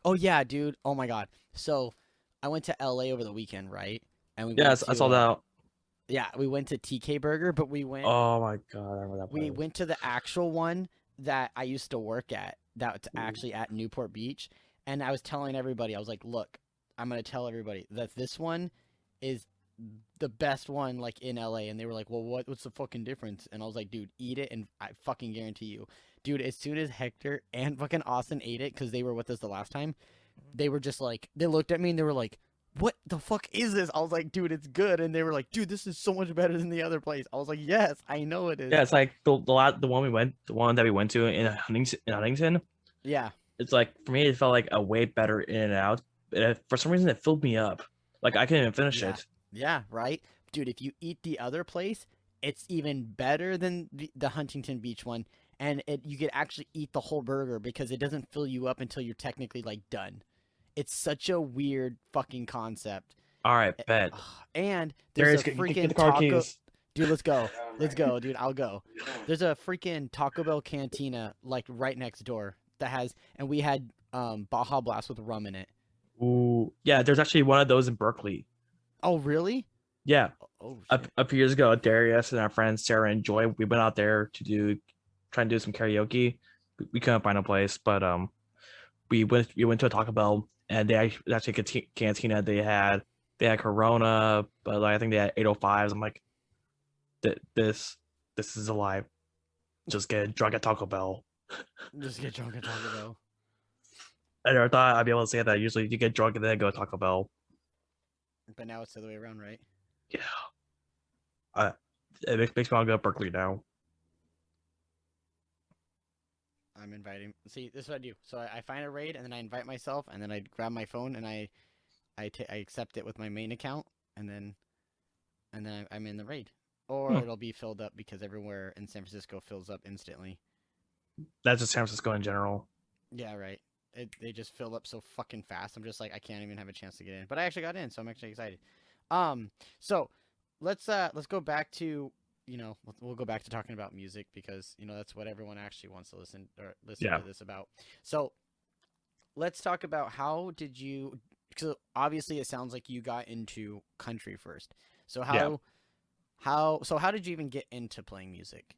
oh yeah, dude. Oh my god. So, I went to LA over the weekend, right? And we Yes, I saw that. Yeah, we went to TK Burger, but we went. Oh my god, I remember that We place. went to the actual one that I used to work at. That's actually at Newport Beach, and I was telling everybody, I was like, "Look, I'm gonna tell everybody that this one is the best one like in LA." And they were like, "Well, what's the fucking difference?" And I was like, "Dude, eat it, and I fucking guarantee you, dude, as soon as Hector and fucking Austin ate it, because they were with us the last time, they were just like, they looked at me and they were like, what the fuck is this?" I was like, "Dude, it's good." And they were like, "Dude, this is so much better than the other place." I was like, "Yes, I know it is." Yeah, it's like the one that we went to in Huntington. Yeah. It's like for me, it felt like a way better in and out. For some reason, it filled me up. Like I couldn't even finish Yeah. it. Yeah, right? Dude, if you eat the other place, It's even better than the Huntington Beach one, and you could actually eat the whole burger because it doesn't fill you up until you're technically like done. It's such a weird fucking concept. All right, bet. And there's Darius, a get freaking the car taco. keys. Dude, let's go. Let's go, dude. I'll go. There's a freaking Taco Bell cantina like right next door that has, and we had Baja Blast with rum in it. Ooh, yeah. There's actually one of those in Berkeley. Oh, really? Yeah, Oh shit. a few years ago, Darius and our friends Sarah and Joy, we went out there to try and do some karaoke. We couldn't find a place, but we went to a Taco Bell and they actually cantina. They had Corona, but like, I think they had 805s. I'm like, this is alive. Just get drunk at Taco Bell. Just get drunk at Taco Bell. I never thought I'd be able to say that. Usually you get drunk and then go to Taco Bell. But now it's the other way around, right? Yeah. It makes me want to go to Berkeley now. I'm inviting. See, this is what I do. So I find a raid and then I invite myself and then I grab my phone and I accept it with my main account and then I'm in the raid. Or it'll be filled up because everywhere in San Francisco fills up instantly. That's just San Francisco in general. Yeah, right. They just fill up so fucking fast. I'm just like I can't even have a chance to get in. But I actually got in, so I'm actually excited. So let's go back to we'll go back to talking about music because that's what everyone actually wants to listen to this about. So let's talk about how did you? Because obviously it sounds like you got into country first. So how did you even get into playing music?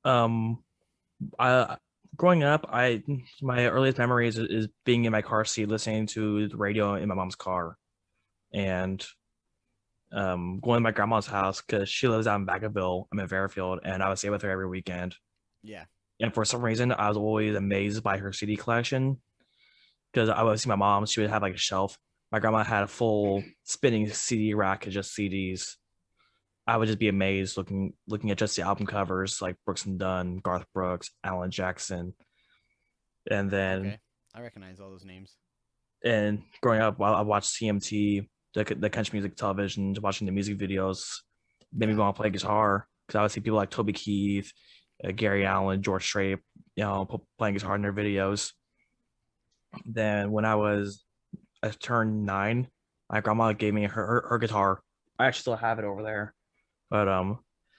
I growing up, my earliest memories is being in my car seat listening to the radio in my mom's car, and going to my grandma's house because she lives out in Vacaville. I'm in Fairfield, and I would stay with her every weekend. Yeah. And for some reason, I was always amazed by her CD collection because I would see my mom. She would have like a shelf. My grandma had a full spinning CD rack of just CDs. I would just be amazed looking at just the album covers like Brooks and Dunn, Garth Brooks, Alan Jackson, and then Okay. I recognize all those names. and growing up, while I watched CMT, the country music television, watching the music videos, made me want to play guitar because I would see people like Toby Keith, Gary Allan, George Strait, playing guitar in their videos. Then when I turned 9, my grandma gave me her guitar. I actually still have it over there, but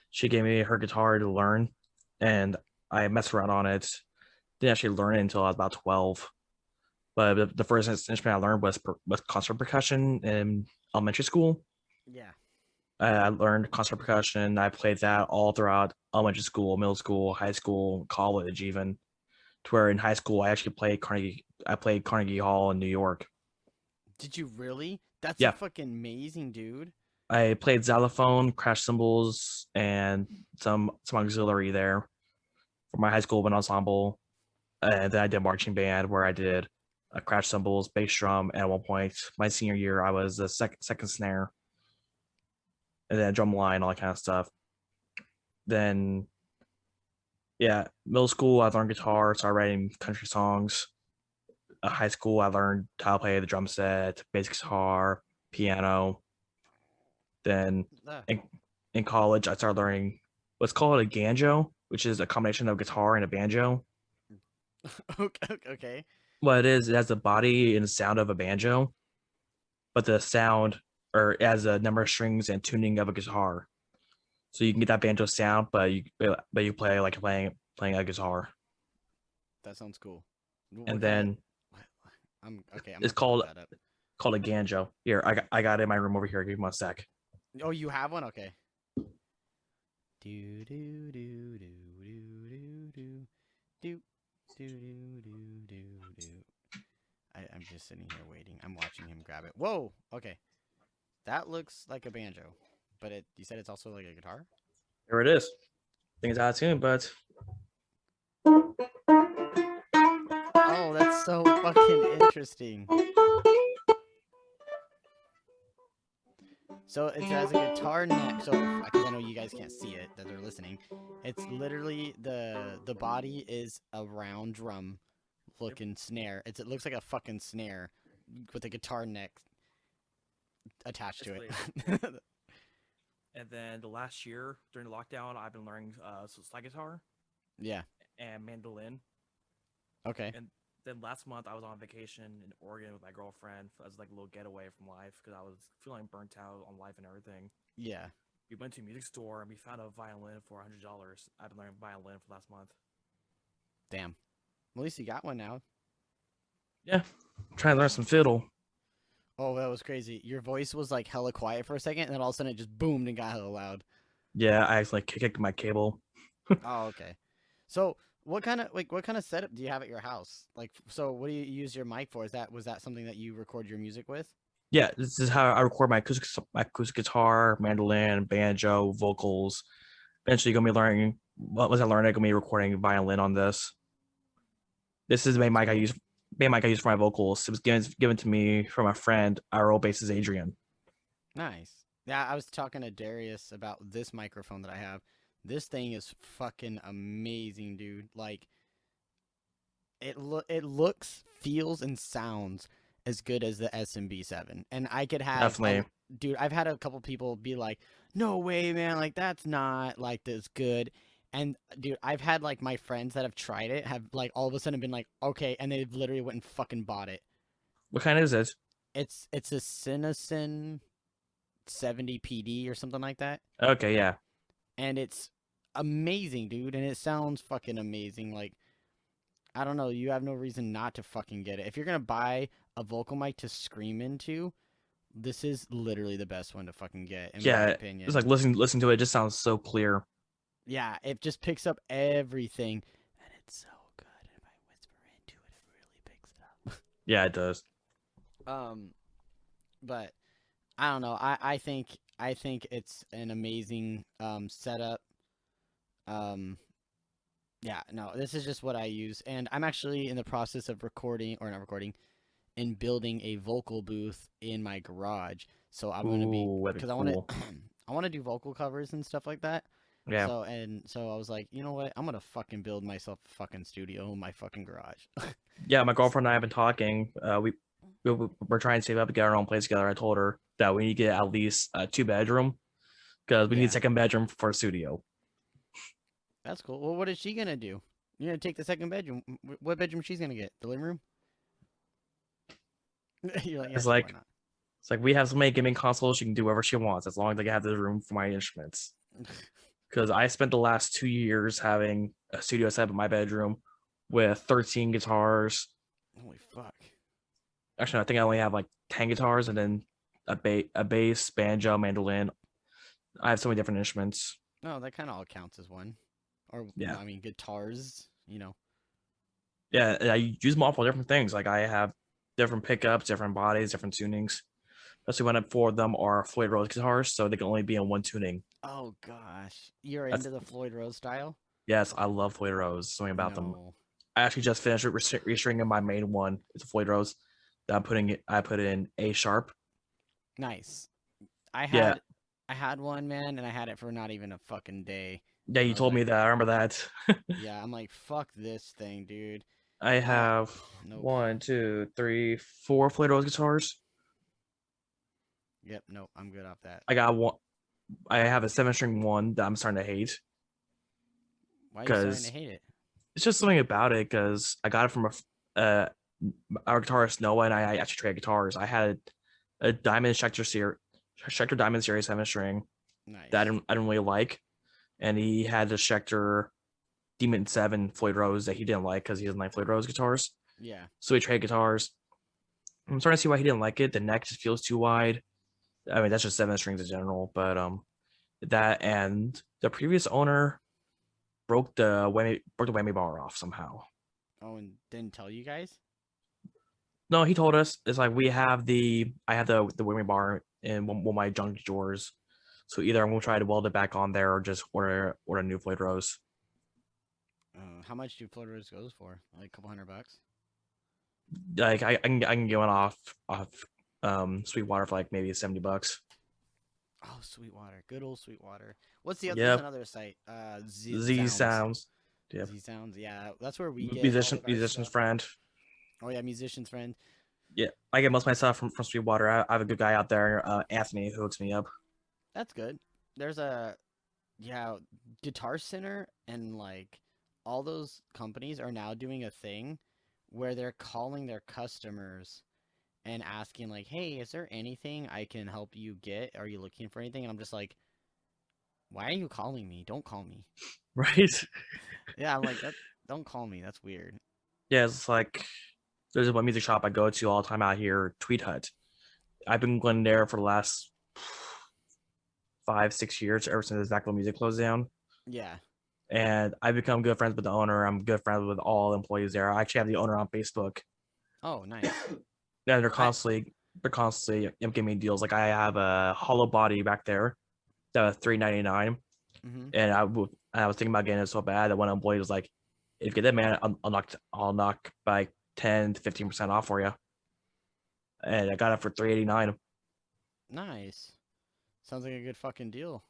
she gave me her guitar to learn, and I messed around on it. Didn't actually learn it until I was about 12. But the first instrument I learned was concert percussion in elementary school. Yeah. I learned concert percussion. I played that all throughout elementary school, middle school, high school, college, even to where in high school I actually played Carnegie. I played Carnegie Hall in New York. Did you really? That's Yeah, fucking amazing, dude. I played xylophone, crash cymbals, and some auxiliary there for my high school wind ensemble. And then I did marching band where I did crash cymbals, bass drum, and at one point my senior year I was the second snare, and then drum line, all that kind of stuff. Then yeah, middle school I learned guitar, started writing country songs. High school I learned how to play the drum set, bass guitar, piano. Then in, in college I started learning what's called a banjo, which is a combination of guitar and a banjo. Okay. What it is, it has the body and the sound of a banjo, but the sound or it has a number of strings and tuning of a guitar. So you can get that banjo sound, but you play like playing a guitar. That sounds cool. And then I'm okay. I'm it's gonna look that up. called a banjo. Here, I got it in my room over here. Give me one sec. Oh, you have one? Okay. Do do do do do do do do do do do do. I'm just sitting here waiting. I'm watching him grab it. Whoa. Okay. That looks like a banjo, but you said it's also like a guitar? Here it is. Things out of tune, but Oh, that's so fucking interesting. So it has a guitar neck. So because I know you guys can't see it that they're listening, it's literally the body is a round drum looking snare. It looks like a fucking snare with a guitar neck attached to it. And then the last year during the lockdown, I've been learning slide guitar Yeah. and mandolin. Okay. And then last month, I was on vacation in Oregon with my girlfriend as like a little getaway from life because I was feeling burnt out on life and everything. Yeah. We went to a music store and we found a violin for $100. I've been learning violin for the last month. Damn. At least you got one now. Yeah, I'm trying to learn some fiddle. Oh, that was crazy. Your voice was like hella quiet for a second, and then all of a sudden it just boomed and got hella loud. Yeah, I like kicked my cable. Oh, okay. So what kind of setup do you have at your house? Like, so what do you use your mic for? Was that something that you record your music with? Yeah, this is how I record my acoustic guitar, mandolin, banjo, vocals. Eventually, gonna be learning. What was I learning? Gonna be recording violin on this. This is the main That's mic I cool. use. Main mic I use for my vocals. It was given to me from a friend. Our old bassist Adrian. Nice. Yeah, I was talking to Darius about this microphone that I have. This thing is fucking amazing, dude. Like it looks, feels, and sounds as good as the SMB7. And I could have a Definitely. dude, I've had a couple people be like, "No way, man, like that's not like this good." And dude, I've had like my friends that have tried it have like all of a sudden been like, "Okay," and they've literally went and fucking bought it. What kind is it? It's a Cinesen 70 PD or something like that. Okay, yeah, And it's amazing, dude, and it sounds fucking amazing. Like I don't know, you have no reason not to fucking get it. If you're gonna buy a vocal mic to scream into, this is literally the best one to fucking get, in my yeah. It's opinion. like listen to it. It just sounds so clear. Yeah, it just picks up everything, and it's so good. If I whisper into it, it really picks it up. Yeah, it does. But I don't know. I think it's an amazing setup. Um, yeah, no, this is just what I use, and I'm actually in the process of recording or not recording, in building a vocal booth in my garage. So I'm gonna be Ooh, that'd be because I want to cool. I want to do vocal covers and stuff like that. Yeah, So I was like, you know what? I'm gonna fucking build myself a fucking studio in my fucking garage. yeah. My girlfriend and I have been talking. We're trying to save up to get our own place together. I told her that we need to get at least a 2 bedroom because we need a Yeah, second bedroom for a studio. that's cool. Well, what is she gonna do? You're gonna take the second bedroom. What bedroom she's gonna get? The living room? You're like, yeah, It's sure, why like not? it's like we have so many gaming consoles. She can do whatever she wants as long as I have the room for my instruments. Because I spent the last 2 years having a studio set up in my bedroom with 13 guitars. Holy fuck. Actually, I think I only have like 10 guitars and then a bass, banjo, mandolin. I have so many different instruments. No, that kind of all counts as one. Or Yeah. I mean, guitars. You know. Yeah. I use them all for different things. Like I have different pickups, different bodies, different tunings. Especially when 4 of them are Floyd Rose guitars, so they can only be in one tuning. Oh gosh, you're That's into the Floyd Rose style? Yes, I love Floyd Rose. Something about them. No. I actually just finished restringing my main one. It's a Floyd Rose. That I put in A sharp. Nice. I Yeah, had I had one, man, and I had it for not even a fucking day. yeah. And You I was told me like, that. I remember that. yeah, I'm like, fuck this thing, dude. I Uh have nope. one, two, three, 4 Floyd Rose guitars. Yep, nope, I'm good off that. I got one. I have a 7 string one that I'm starting to hate Why are you starting to because hate it? it's just something about it. Because I got it from uh, our guitarist Noah, and I actually trade guitars. I had a Diamond Schecter Diamond Series 7 string that Nice. I didn't really like, and he had the Schecter Demon 7 Floyd Rose that he didn't like because he doesn't like Floyd Rose guitars. Yeah. So we trade guitars. I'm starting to see why he didn't like it. The neck just feels too wide. I mean, that's just 7 strings in general, but that and the previous owner broke the whammy bar off somehow. Oh, and didn't tell you guys? No, he told us it's like I have the whammy bar in one of my junk drawers. So either I'm gonna try to weld it back on there or just order a new Floyd Rose. How much do Floyd Rose goes for? Like a couple $100? Like I can get one off Sweetwater for like maybe $70. Oh, Sweetwater. Good old Sweetwater. What's the other? There's Yep. another site. Z Z Sounds. sounds. Yep. Z Sounds. Yeah, that's where we get all of our Musician's stuff. friend. Oh yeah, musician's friend. Yeah, I get most of my stuff from Sweetwater. I have a good guy out there, Anthony, who hooks me up. That's good. there's a yeah, Guitar Center and like all those companies are now doing a thing where they're calling their customers and asking like, "Hey, is there anything I can help you get? Are you looking for anything?" And I'm just like, "Why are you calling me? Don't call me." Right? Yeah, I'm like, "That don't call me. That's weird." Yeah, it's like there's one music shop I go to all the time out here, Tweet Hut. I've been going there for the last 5, 6 years, ever since Exactly Music closed down. Yeah. And I've become good friends with the owner. I'm good friends with all employees there. I actually have the owner on Facebook. Oh, nice. And I they're constantly giving me deals. Like I have a hollow body back there that was $399, mhm. and I was thinking about getting it so bad that one employee was like, "If you get that, man, I'll knock by 10 to 15% off for you." And I got it for $389. Nice. Sounds like a good fucking deal.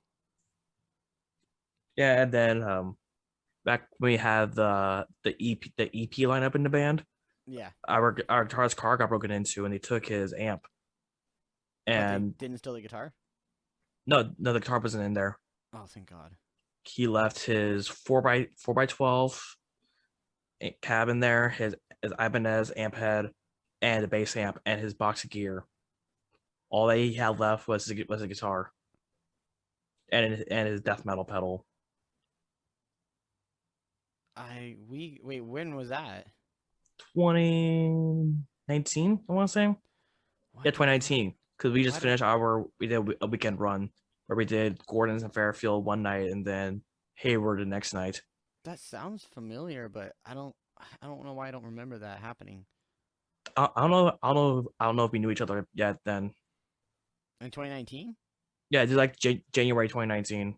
Yeah, and then back when we had the EP lineup in the band, Yeah. our guitarist's car got broken into, and they took his amp. But they And didn't steal the guitar? no, the guitar wasn't in there. Oh, thank God. He left his four by 12 cab in there, his Ibanez amp head, and a bass amp, and his box of gear. All that he had left was a guitar and his death metal pedal. Wait, when was that? 2019, I want to say. What Yeah, the fuck? 2019, because we just Why do finished we did a weekend run where we did Gordon's and Fairfield one night and then Hayward the next night. that sounds familiar, but I don't know why I don't remember that happening. I don't know if we knew each other yet then. In 2019? Yeah, it's like January 2019.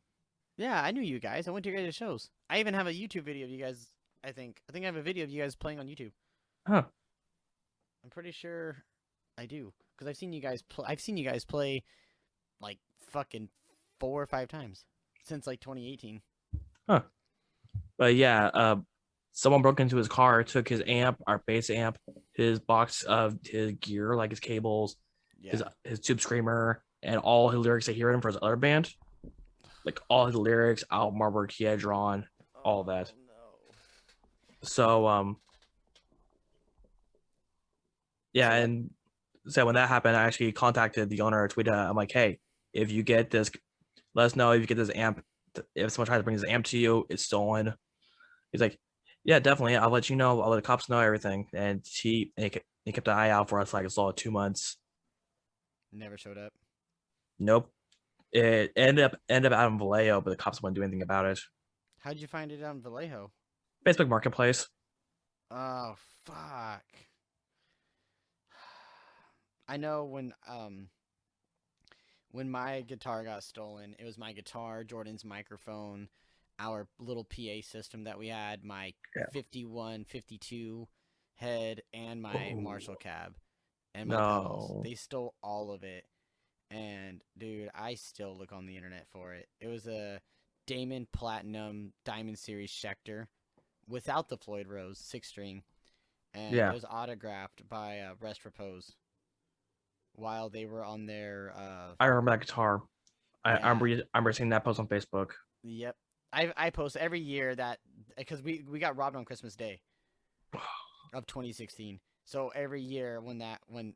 Yeah, I knew you guys. I went to your guys' shows. I even have a YouTube video of you guys, I think. I think I have a video of you guys playing on YouTube. Huh. I'm pretty sure I do. Because I've seen you guys play like fucking 4 or 5 times since like 2018. Huh. But yeah, someone broke into his car, took his amp, our bass amp, his box of his gear, like his cables, Yeah. his tube screamer, and all his lyrics that he wrote for his other band. Like all his lyrics, album artwork he had drawn, all that. Oh no. So yeah, So what? and so when that happened, I actually contacted the owner, tweeted, I'm like, hey, if you get this, let us know if you get this amp. If someone tries to bring this amp to you, it's stolen. He's like, yeah, definitely. I'll let you know. I'll let the cops know everything. And he kept an eye out for us like it's all 2 months. Never showed up. Nope. It ended up out in Vallejo, but the cops wouldn't do anything about it. How'd you find it on Vallejo? Facebook Marketplace. Oh fuck. I know when my guitar got stolen, it was my guitar, Jordan's microphone, our little PA system that we had, my Yeah. 51, 52 head, and my Oh. Marshall cab, and my pedals. No. They stole all of it. And dude, I still look on the internet for it. It was a Damon Platinum Diamond Series Schecter without the Floyd Rose 6 string, and Yeah. it was autographed by Rest Repose while they were on their I remember that guitar. yeah. I remember seeing that post on Facebook. Yep. I post every year that because we got robbed on Christmas Day of 2016. So every year when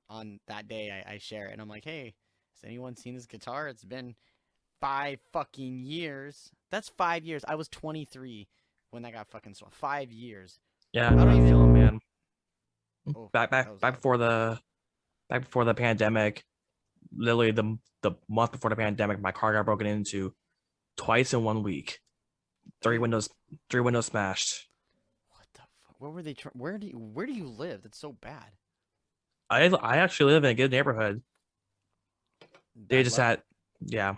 on that day I share it and I'm like, hey, has anyone seen this guitar? It's been 5 fucking years. That's 5 years. I was 23 when that got fucking stolen. 5 years. Yeah, I know how you feel, man. Oh, Back before the pandemic, literally the month before the pandemic, my car got broken into twice in 1 week. Three Dude. windows smashed. What the fuck? Where were they? Where do you live? That's so bad. I actually live in a good neighborhood. They Bad just luck? had, yeah.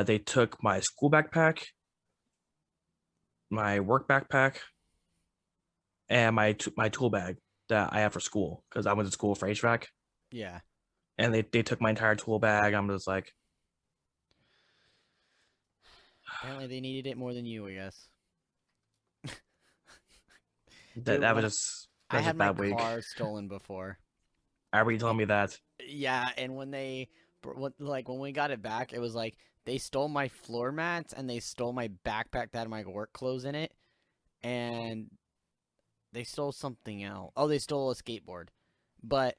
They took my school backpack, my work backpack, and my tool bag that I have for school because I went to school for HVAC. Yeah. And they took my entire tool bag. I'm just like, Apparently they needed it more than you, I guess. that Dude, that was when just I that's had a my bad week. car stolen before. I already telling me that. Yeah, and when they like when we got it back, it was like They stole my floor mats and they stole my backpack that had my work clothes in it, and they stole something else. Oh, they stole a skateboard. But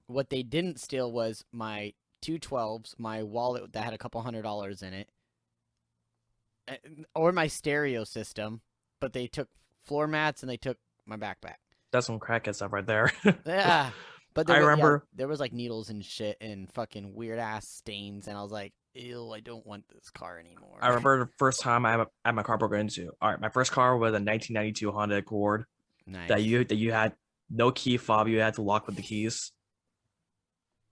what they didn't steal was my 212s, my wallet that had a couple $100 in it, or my stereo system. But they took floor mats and they took my backpack. That's some crackhead stuff right there. Yeah. But I remember there was like needles and shit and fucking weird ass stains, and I was like, ew, I don't want this car anymore. I remember the first time I had my car broken into. All right, my first car was a 1992 Honda Accord Nice. that you had no key fob. You had to lock with the keys.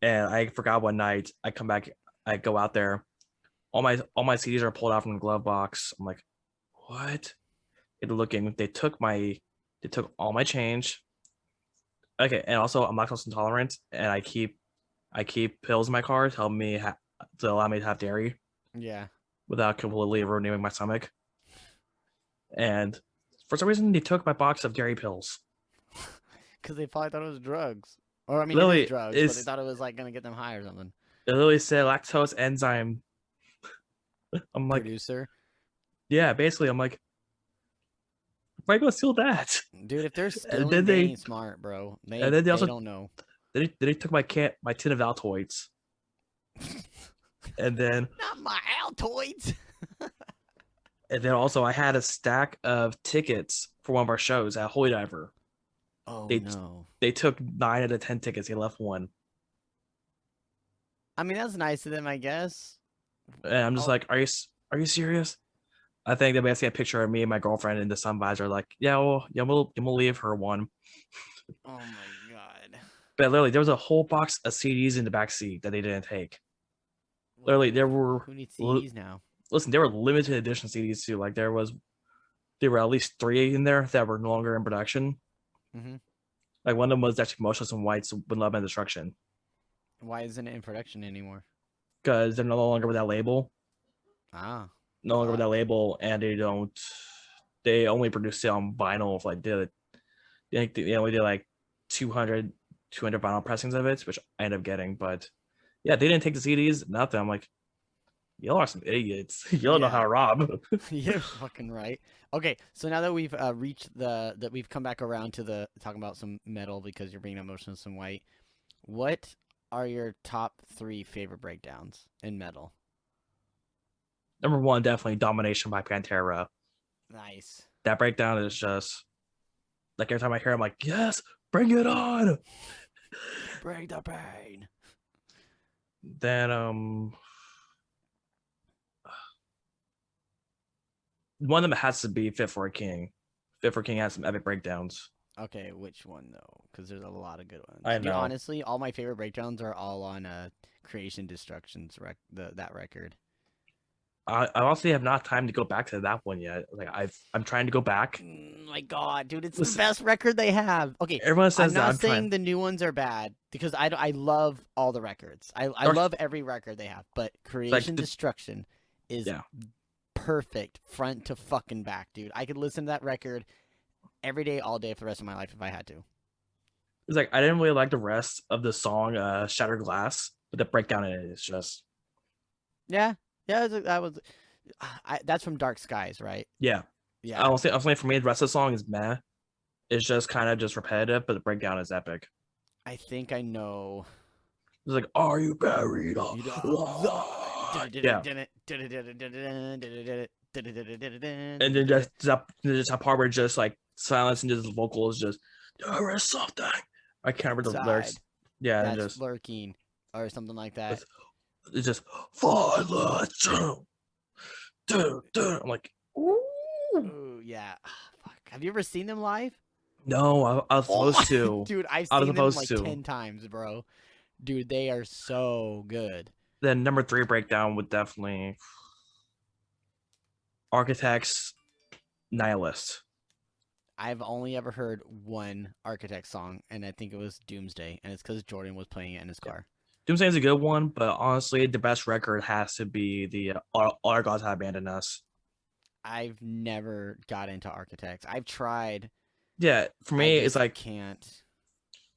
And I forgot one night. I come back. I go out there. All my CDs are pulled out from the glove box. I'm like, what? It looking. They took all my change. Okay, and also I'm lactose intolerant, and I keep pills in my car to help me to allow me to have dairy. Yeah. Without completely ruining my stomach. And for some reason, they took my box of dairy pills. Because they probably thought it was drugs. Or, I mean, Literally, it is drugs, but they thought it was, like, going to get them high or something. It literally said lactose enzyme. I'm like... Producer. Yeah, basically, I'm like... Why go steal that? Dude, if they're stealing, they ain't smart, bro. They don't know. They took my tin of Altoids. And then... Not my Altoids! And then also, I had a stack of tickets for one of our shows at Holy Diver. Oh, no. They took 9 out of 10 tickets. They left one. I mean, that's nice of them, I guess. And I'm just like, are you serious? I think they basically a picture of me and my girlfriend in the sun visor, like, we'll leave her one. Oh, my God. But literally, there was a whole box of CDs in the back seat that they didn't take. Literally, there were... Who needs CDs now? Listen, there were limited edition CDs too. Like, there were at least 3 in there that were no longer in production. Mm-hmm. Like, one of them was actually Motionless in White's When Love and Destruction. Why isn't it in production anymore? Because they're no longer with that label. Ah. No longer with that label, and they only produce it on vinyl. They only did like 200 vinyl pressings of it, which I ended up getting. But yeah, they didn't take the CDs, nothing. I'm like, y'all are some idiots. You don't know how to rob. You're fucking right. Okay, so now that we've that we've come back around to talking about some metal because you're bringing up Motionless in White, what are your top 3 favorite breakdowns in metal? Number 1, definitely Domination by Pantera. Nice. That breakdown is just like every time I hear it, I'm like, yes, bring it on. Break the pain. Then one of them has to be Fit for a King. Fit for a King has some epic breakdowns. Okay, which one though? Because there's a lot of good ones. I know. Dude, honestly, all my favorite breakdowns are all on Creation Destruction's that record. I honestly have not time to go back to that one yet. Like I'm trying to go back. My God, dude, it's the best record they have. Okay, everyone says I'm not saying the new ones are bad because I love all the records. I love every record they have, but Creation Destruction is perfect front to fucking back, dude. I could listen to that record every day, all day for the rest of my life if I had to. It's like I didn't really like the rest of the song Shattered Glass, but the breakdown in it is just that's from Dark Skies, right? Yeah. I'll say for me the rest of the song is meh. It's just kind of just repetitive, but the breakdown is epic. I think I know. It's like, are you buried? Yeah. And then just that part where just like silence and just the vocals just there is something. I can't remember the lyrics. Yeah, that's and just lurking or something like that. It's just violence. I'm like, ooh, yeah. Oh, fuck. Have you ever seen them live? No, I was supposed to. Dude, I've seen them like 10 times, bro. Dude, they are so good. Then number 3 breakdown would definitely Architects Nihilist. I've only ever heard one Architect song, and I think it was Doomsday, and it's because Jordan was playing it in his car. Doomsday is a good one, but honestly, the best record has to be the All Our Gods Have Abandoned Us. I've never got into Architects. I've tried. Yeah, for me, it's like can't.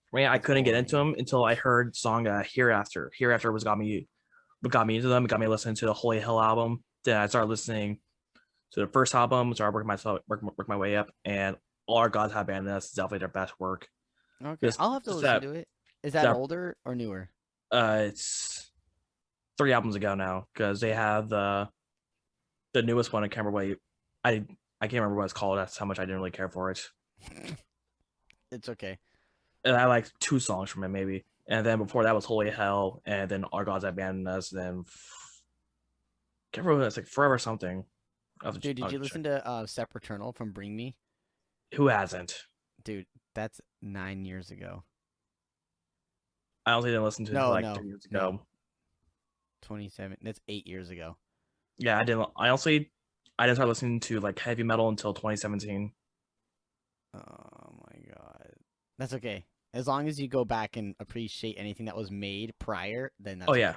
For me, I couldn't get into them until I heard song Hereafter. Hereafter was got me what got me into them. It got me listening to the Holy Hell album. Then I started listening to the first album, started work my way up, and All Our Gods Have Abandoned Us is definitely their best work. Okay, I'll have to Just listen to it. Is that that older or newer? it's 3 albums ago now because they have the newest one. I can't remember what I can't remember what it's called. That's how much I didn't really care for it. It's okay. And I like 2 songs from it maybe. And then before that was Holy Hell, and then Our Gods Have Abandoned Us. Then can't remember. It's like Forever something. Dude, did I'll you check. listen to Sepaternal from Bring Me? Who hasn't? Dude, that's 9 years ago. I honestly didn't listen to it until No, like no, 3 years no. ago. 27. That's 8 years ago. Yeah, I didn't. I didn't start listening to like heavy metal until 2017. Oh my god. That's okay. As long as you go back and appreciate anything that was made prior, then that's Oh okay. yeah,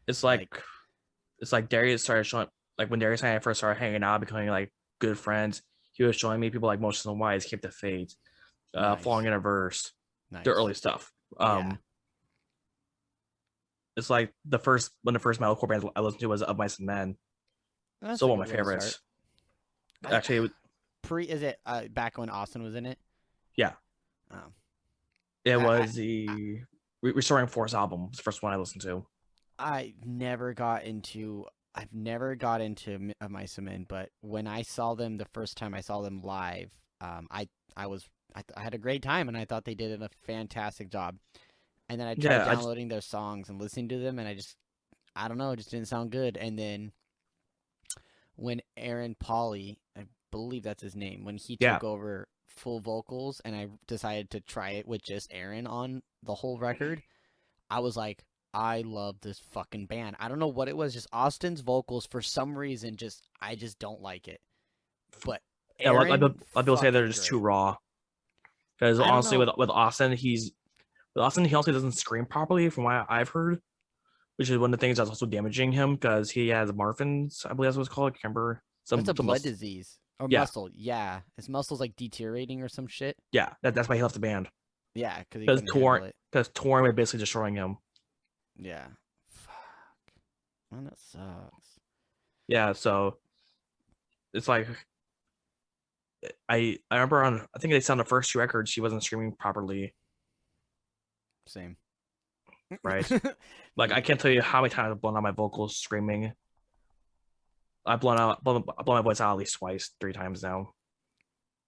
it's Like, like Darius started showing like when Darius and I first started hanging out, becoming like good friends. He was showing me people like Motion and Wise, Escape the Fate, nice. Falling in a Verse, the Nice. early stuff. Yeah. It's like the first metalcore band I listened to was Of Mice and Men. That's Still a one of good my one to start. favorites. Actually, Is it back when Austin was in it? yeah, Oh. it I was the Restoring Force album. It's the first one I listened to. I've never got into Of Mice and Men, but when I saw them the first time I saw them live, I had a great time and I thought they did a fantastic job. And then I tried Yeah, downloading their songs and listening to them, and I don't know, it just didn't sound good. And then when Aaron Pauley, I believe that's his name, when he yeah, took over full vocals and I decided to try it with just Aaron on the whole record, I was like, I love this fucking band. I don't know what it was, just Austin's vocals for some reason I just don't like it. But yeah. Aaron, People say they're fucking just too great. raw. Because I don't honestly, know. with Austin, he also doesn't scream properly, from what I've heard, which is one of the things that's also damaging him because he has Marfan's, I believe that's what it's called. I can't remember. That's a Some blood disease. Or yeah, muscle. Yeah. His muscle's like deteriorating or some shit. yeah. That's why he left the band Yeah, because he because couldn't handle it. touring was basically destroying him. Yeah. Fuck. Man, that sucks. Yeah, so it's like I remember I think they said on the first 2 records she wasn't screaming properly, Same. right? Like I can't tell you how many times I've blown out my vocals screaming. I've blown my voice out at least twice, 3 times now.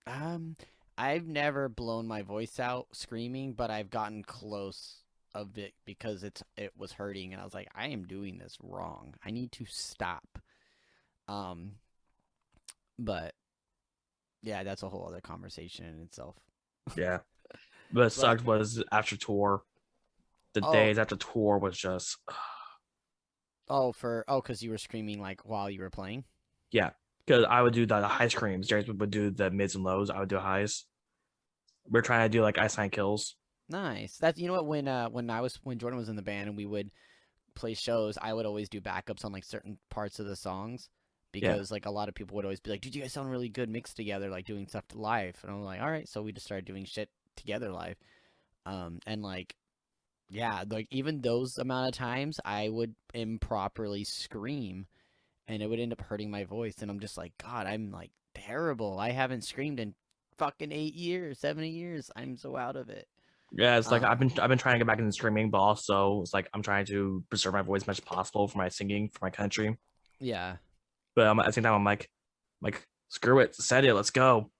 Um, I've never blown my voice out screaming, but I've gotten close of it because it was hurting, and I was like, I am doing this wrong. I need to stop. Um, but yeah, that's a whole other conversation in itself. Yeah, but it But sucked was after tour. The oh, days after tour was just because you were screaming like while you were playing. yeah. Because I would do the high screams. Jared would do the mids and lows. I would do highs. We're trying to do like Ice Nine Kills. Nice. That's you know what when Jordan was in the band and we would play shows, I would always do backups on like certain parts of the songs Yeah, because like a lot of people would always be like, "Dude, you guys sound really good mixed together, like doing stuff live." And I'm like, "All right." So we just started doing shit together live. And like yeah, like even those amount of times I would improperly scream and it would end up hurting my voice and I'm just like, "God, I'm like terrible. I haven't screamed in fucking 8 years, 7 years. I'm so out of it." yeah. It's like Um, I've been trying to get back into screaming, but also it's like I'm trying to preserve my voice as much as possible for my singing for my country. yeah. But at the same time, I'm like screw it, set it, let's go.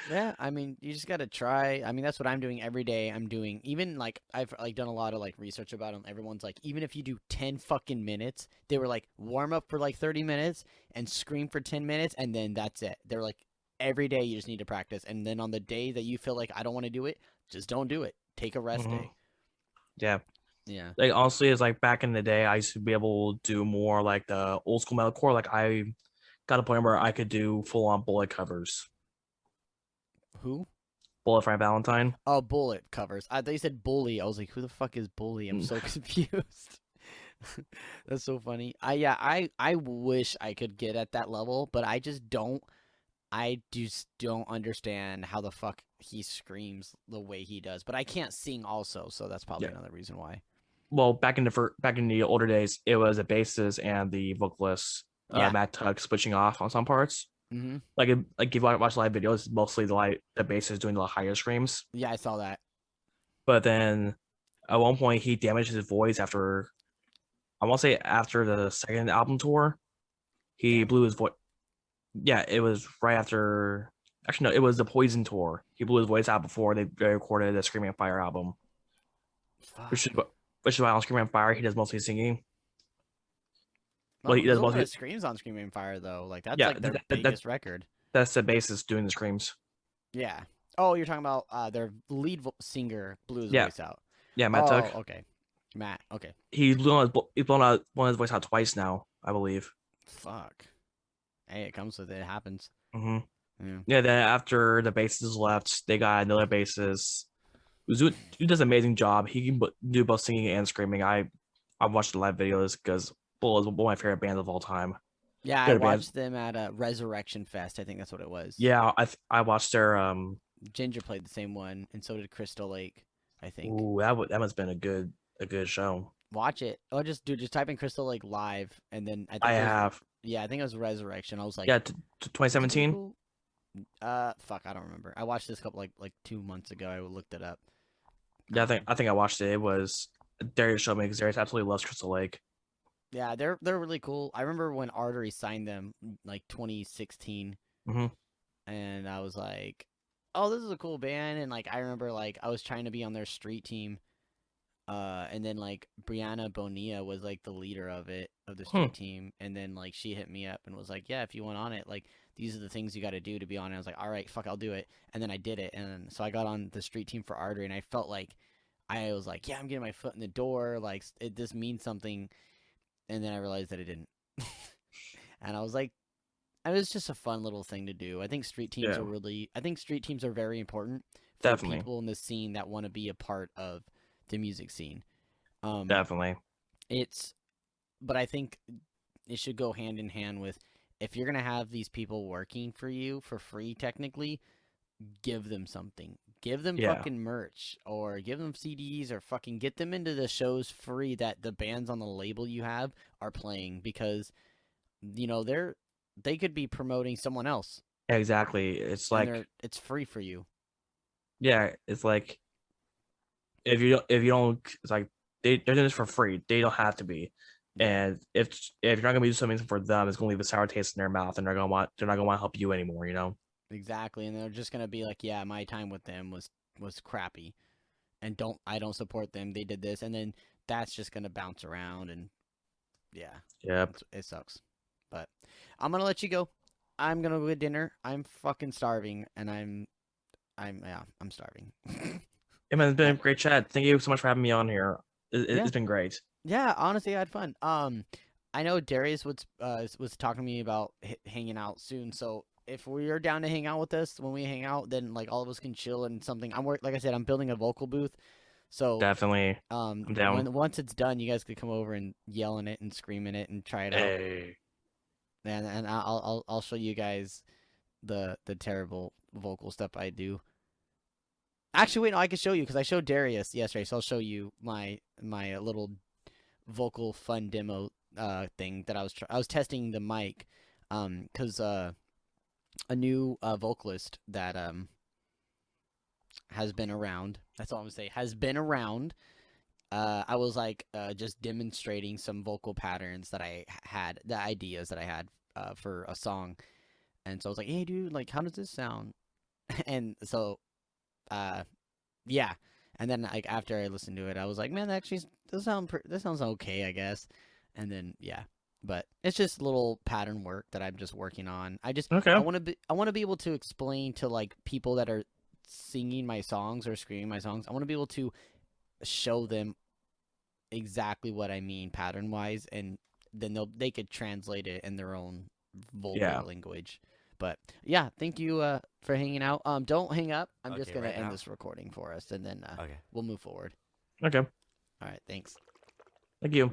Yeah, I mean, you just gotta try. I mean, that's what I'm doing every day. I'm doing even like I've like done a lot of like research about them. Everyone's like, even if you do 10 fucking minutes, they were like warm up for like 30 minutes and scream for 10 minutes, and then that's it. They're like every day you just need to practice, and then on the day that you feel like I don't want to do it, just don't do it. Take a rest Mhm. day. Yeah, Yeah. like honestly, it's like back in the day, I used to be able to do more like the old school metalcore. Like I got a point where I could do full on Bullet covers. Who? Bullet for my Valentine. Oh, Bullet covers. I thought you said Bully. I was like, who the fuck is Bully? I'm Mm. so confused. That's so funny. I wish I could get at that level, but I just don't. I just don't understand how the fuck he screams the way he does. But I can't sing also, so that's probably Yeah, another reason why. well, back in the older days, it was the bassist and the vocalist, Yeah. Matt Tuck, switching off on some parts. Mm-hmm. Like if you watch live videos, it's mostly the bassist doing the higher screams. Yeah, I saw that. But then at one point, he damaged his voice after, I want to say after the second album tour, he Damn. blew his voice. Yeah, it was right after. Actually, no, it was the Poison tour. He blew his voice out before they recorded the Screaming Fire album, which is Fuck. which is why on Screaming Fire he does mostly singing. Well, Well, he there's does a lot mostly. of screams on Screaming Fire though. Like that's Yeah, like their biggest record. that's the bassist doing the screams. Yeah. Oh, you're talking about their lead singer blew his Yeah, voice out. yeah, Matt Tuck. Oh, okay. Matt. Okay. He's blown out one of his voice out twice now, I believe. Fuck. Hey, it comes with it. It happens. Hmm. Yeah. Yeah. Then after the bassist left, they got another bassist who does an amazing job. He can do both singing and screaming. I've watched the live videos because Bull is one of my favorite bands of all time. Yeah, I Good band. watched them at Resurrection Fest. I think that's what it was. Yeah, I watched their Ginger played the same one, and so did Crystal Lake. I think. ooh, that must have been a good show. Watch it. Oh, just type in Crystal Lake live, and then I I think it was have. yeah, I think it was Resurrection. I was like, Yeah, this is pretty 2017. cool. Fuck, I don't remember. I watched this couple like 2 months ago. I looked it up. Yeah, I think I watched it. It was Darius showed me because Darius absolutely loves Crystal Lake. Yeah, they're really cool. I remember when Artery signed them like 2016, Hmm. and I was like, "Oh, this is a cool band." And like I remember like I was trying to be on their street team, and then like Brianna Bonilla was like the leader of the street team, and then like she hit me up and was like, "Yeah, if you want on it, like these are the things you got to do to be on it." I was like, "All right, fuck, I'll do it." And then I did it, and so I got on the street team for Artery, and I felt like I was like, "Yeah, I'm getting my foot in the door. Like this means something." And then I realized that it didn't. And I was like, it was just a fun little thing to do. I think street teams Yeah, are very important for definitely, people in the scene that want to be a part of the music scene. Um, definitely. it's, but I think it should go hand in hand with if you're gonna have these people working for you for free, technically, give them something. Give them Yeah, fucking merch or give them CDs or fucking get them into the shows free that the bands on the label you have are playing because they could be promoting someone else exactly. It's and like it's free for you. yeah, it's like if you don't, it's like they're doing this for free. They don't have to be. Yeah, And if you're not gonna do something for them, it's gonna leave a sour taste in their mouth, and they're not gonna want to help you anymore. You know. exactly. And they're just gonna be like, yeah, my time with them was crappy, and I don't support them. They did this, and then that's just gonna bounce around, and yeah, Yep. it sucks. But I'm gonna let you go. I'm gonna go get dinner. I'm fucking starving, and I'm starving. Hey man, it's been Uh, a great chat. Thank you so much for having me on here. yeah, It's been great. yeah. Honestly, I had fun. I know Darius was talking to me about hanging out soon. So if we're down to hang out with us when we hang out, then like all of us can chill and something. Like I said, I'm building a vocal booth. So Definitely, I'm down. once it's done, you guys could come over and yell in it and scream in it and try it out. Hey. And I'll show you guys the terrible vocal stuff I do. Actually, wait, no, I can show you because I showed Darius yesterday, so I'll show you my little vocal fun demo thing that I was testing the mic because a new vocalist that has been around. That's all I'm gonna say. Has been around. I was like just demonstrating some vocal patterns that I had, the ideas that I had for a song, and so I was like, "Hey, dude, like, how does this sound?" And so, uh, yeah. And then like after I listened to it, I was like, "Man, that actually this sounds okay, I guess." And then yeah, but it's just little pattern work that I'm just working on. Okay. I want to be able to explain to like people that are singing my songs or screaming my songs. I want to be able to show them exactly what I mean pattern wise, and then they could translate it in their own Yeah. vocal language. But yeah, thank you for hanging out. Don't hang up. I'm just Okay, gonna right end now? this recording for us, and then Okay. we'll move forward. Okay. All right, thanks. Thank you.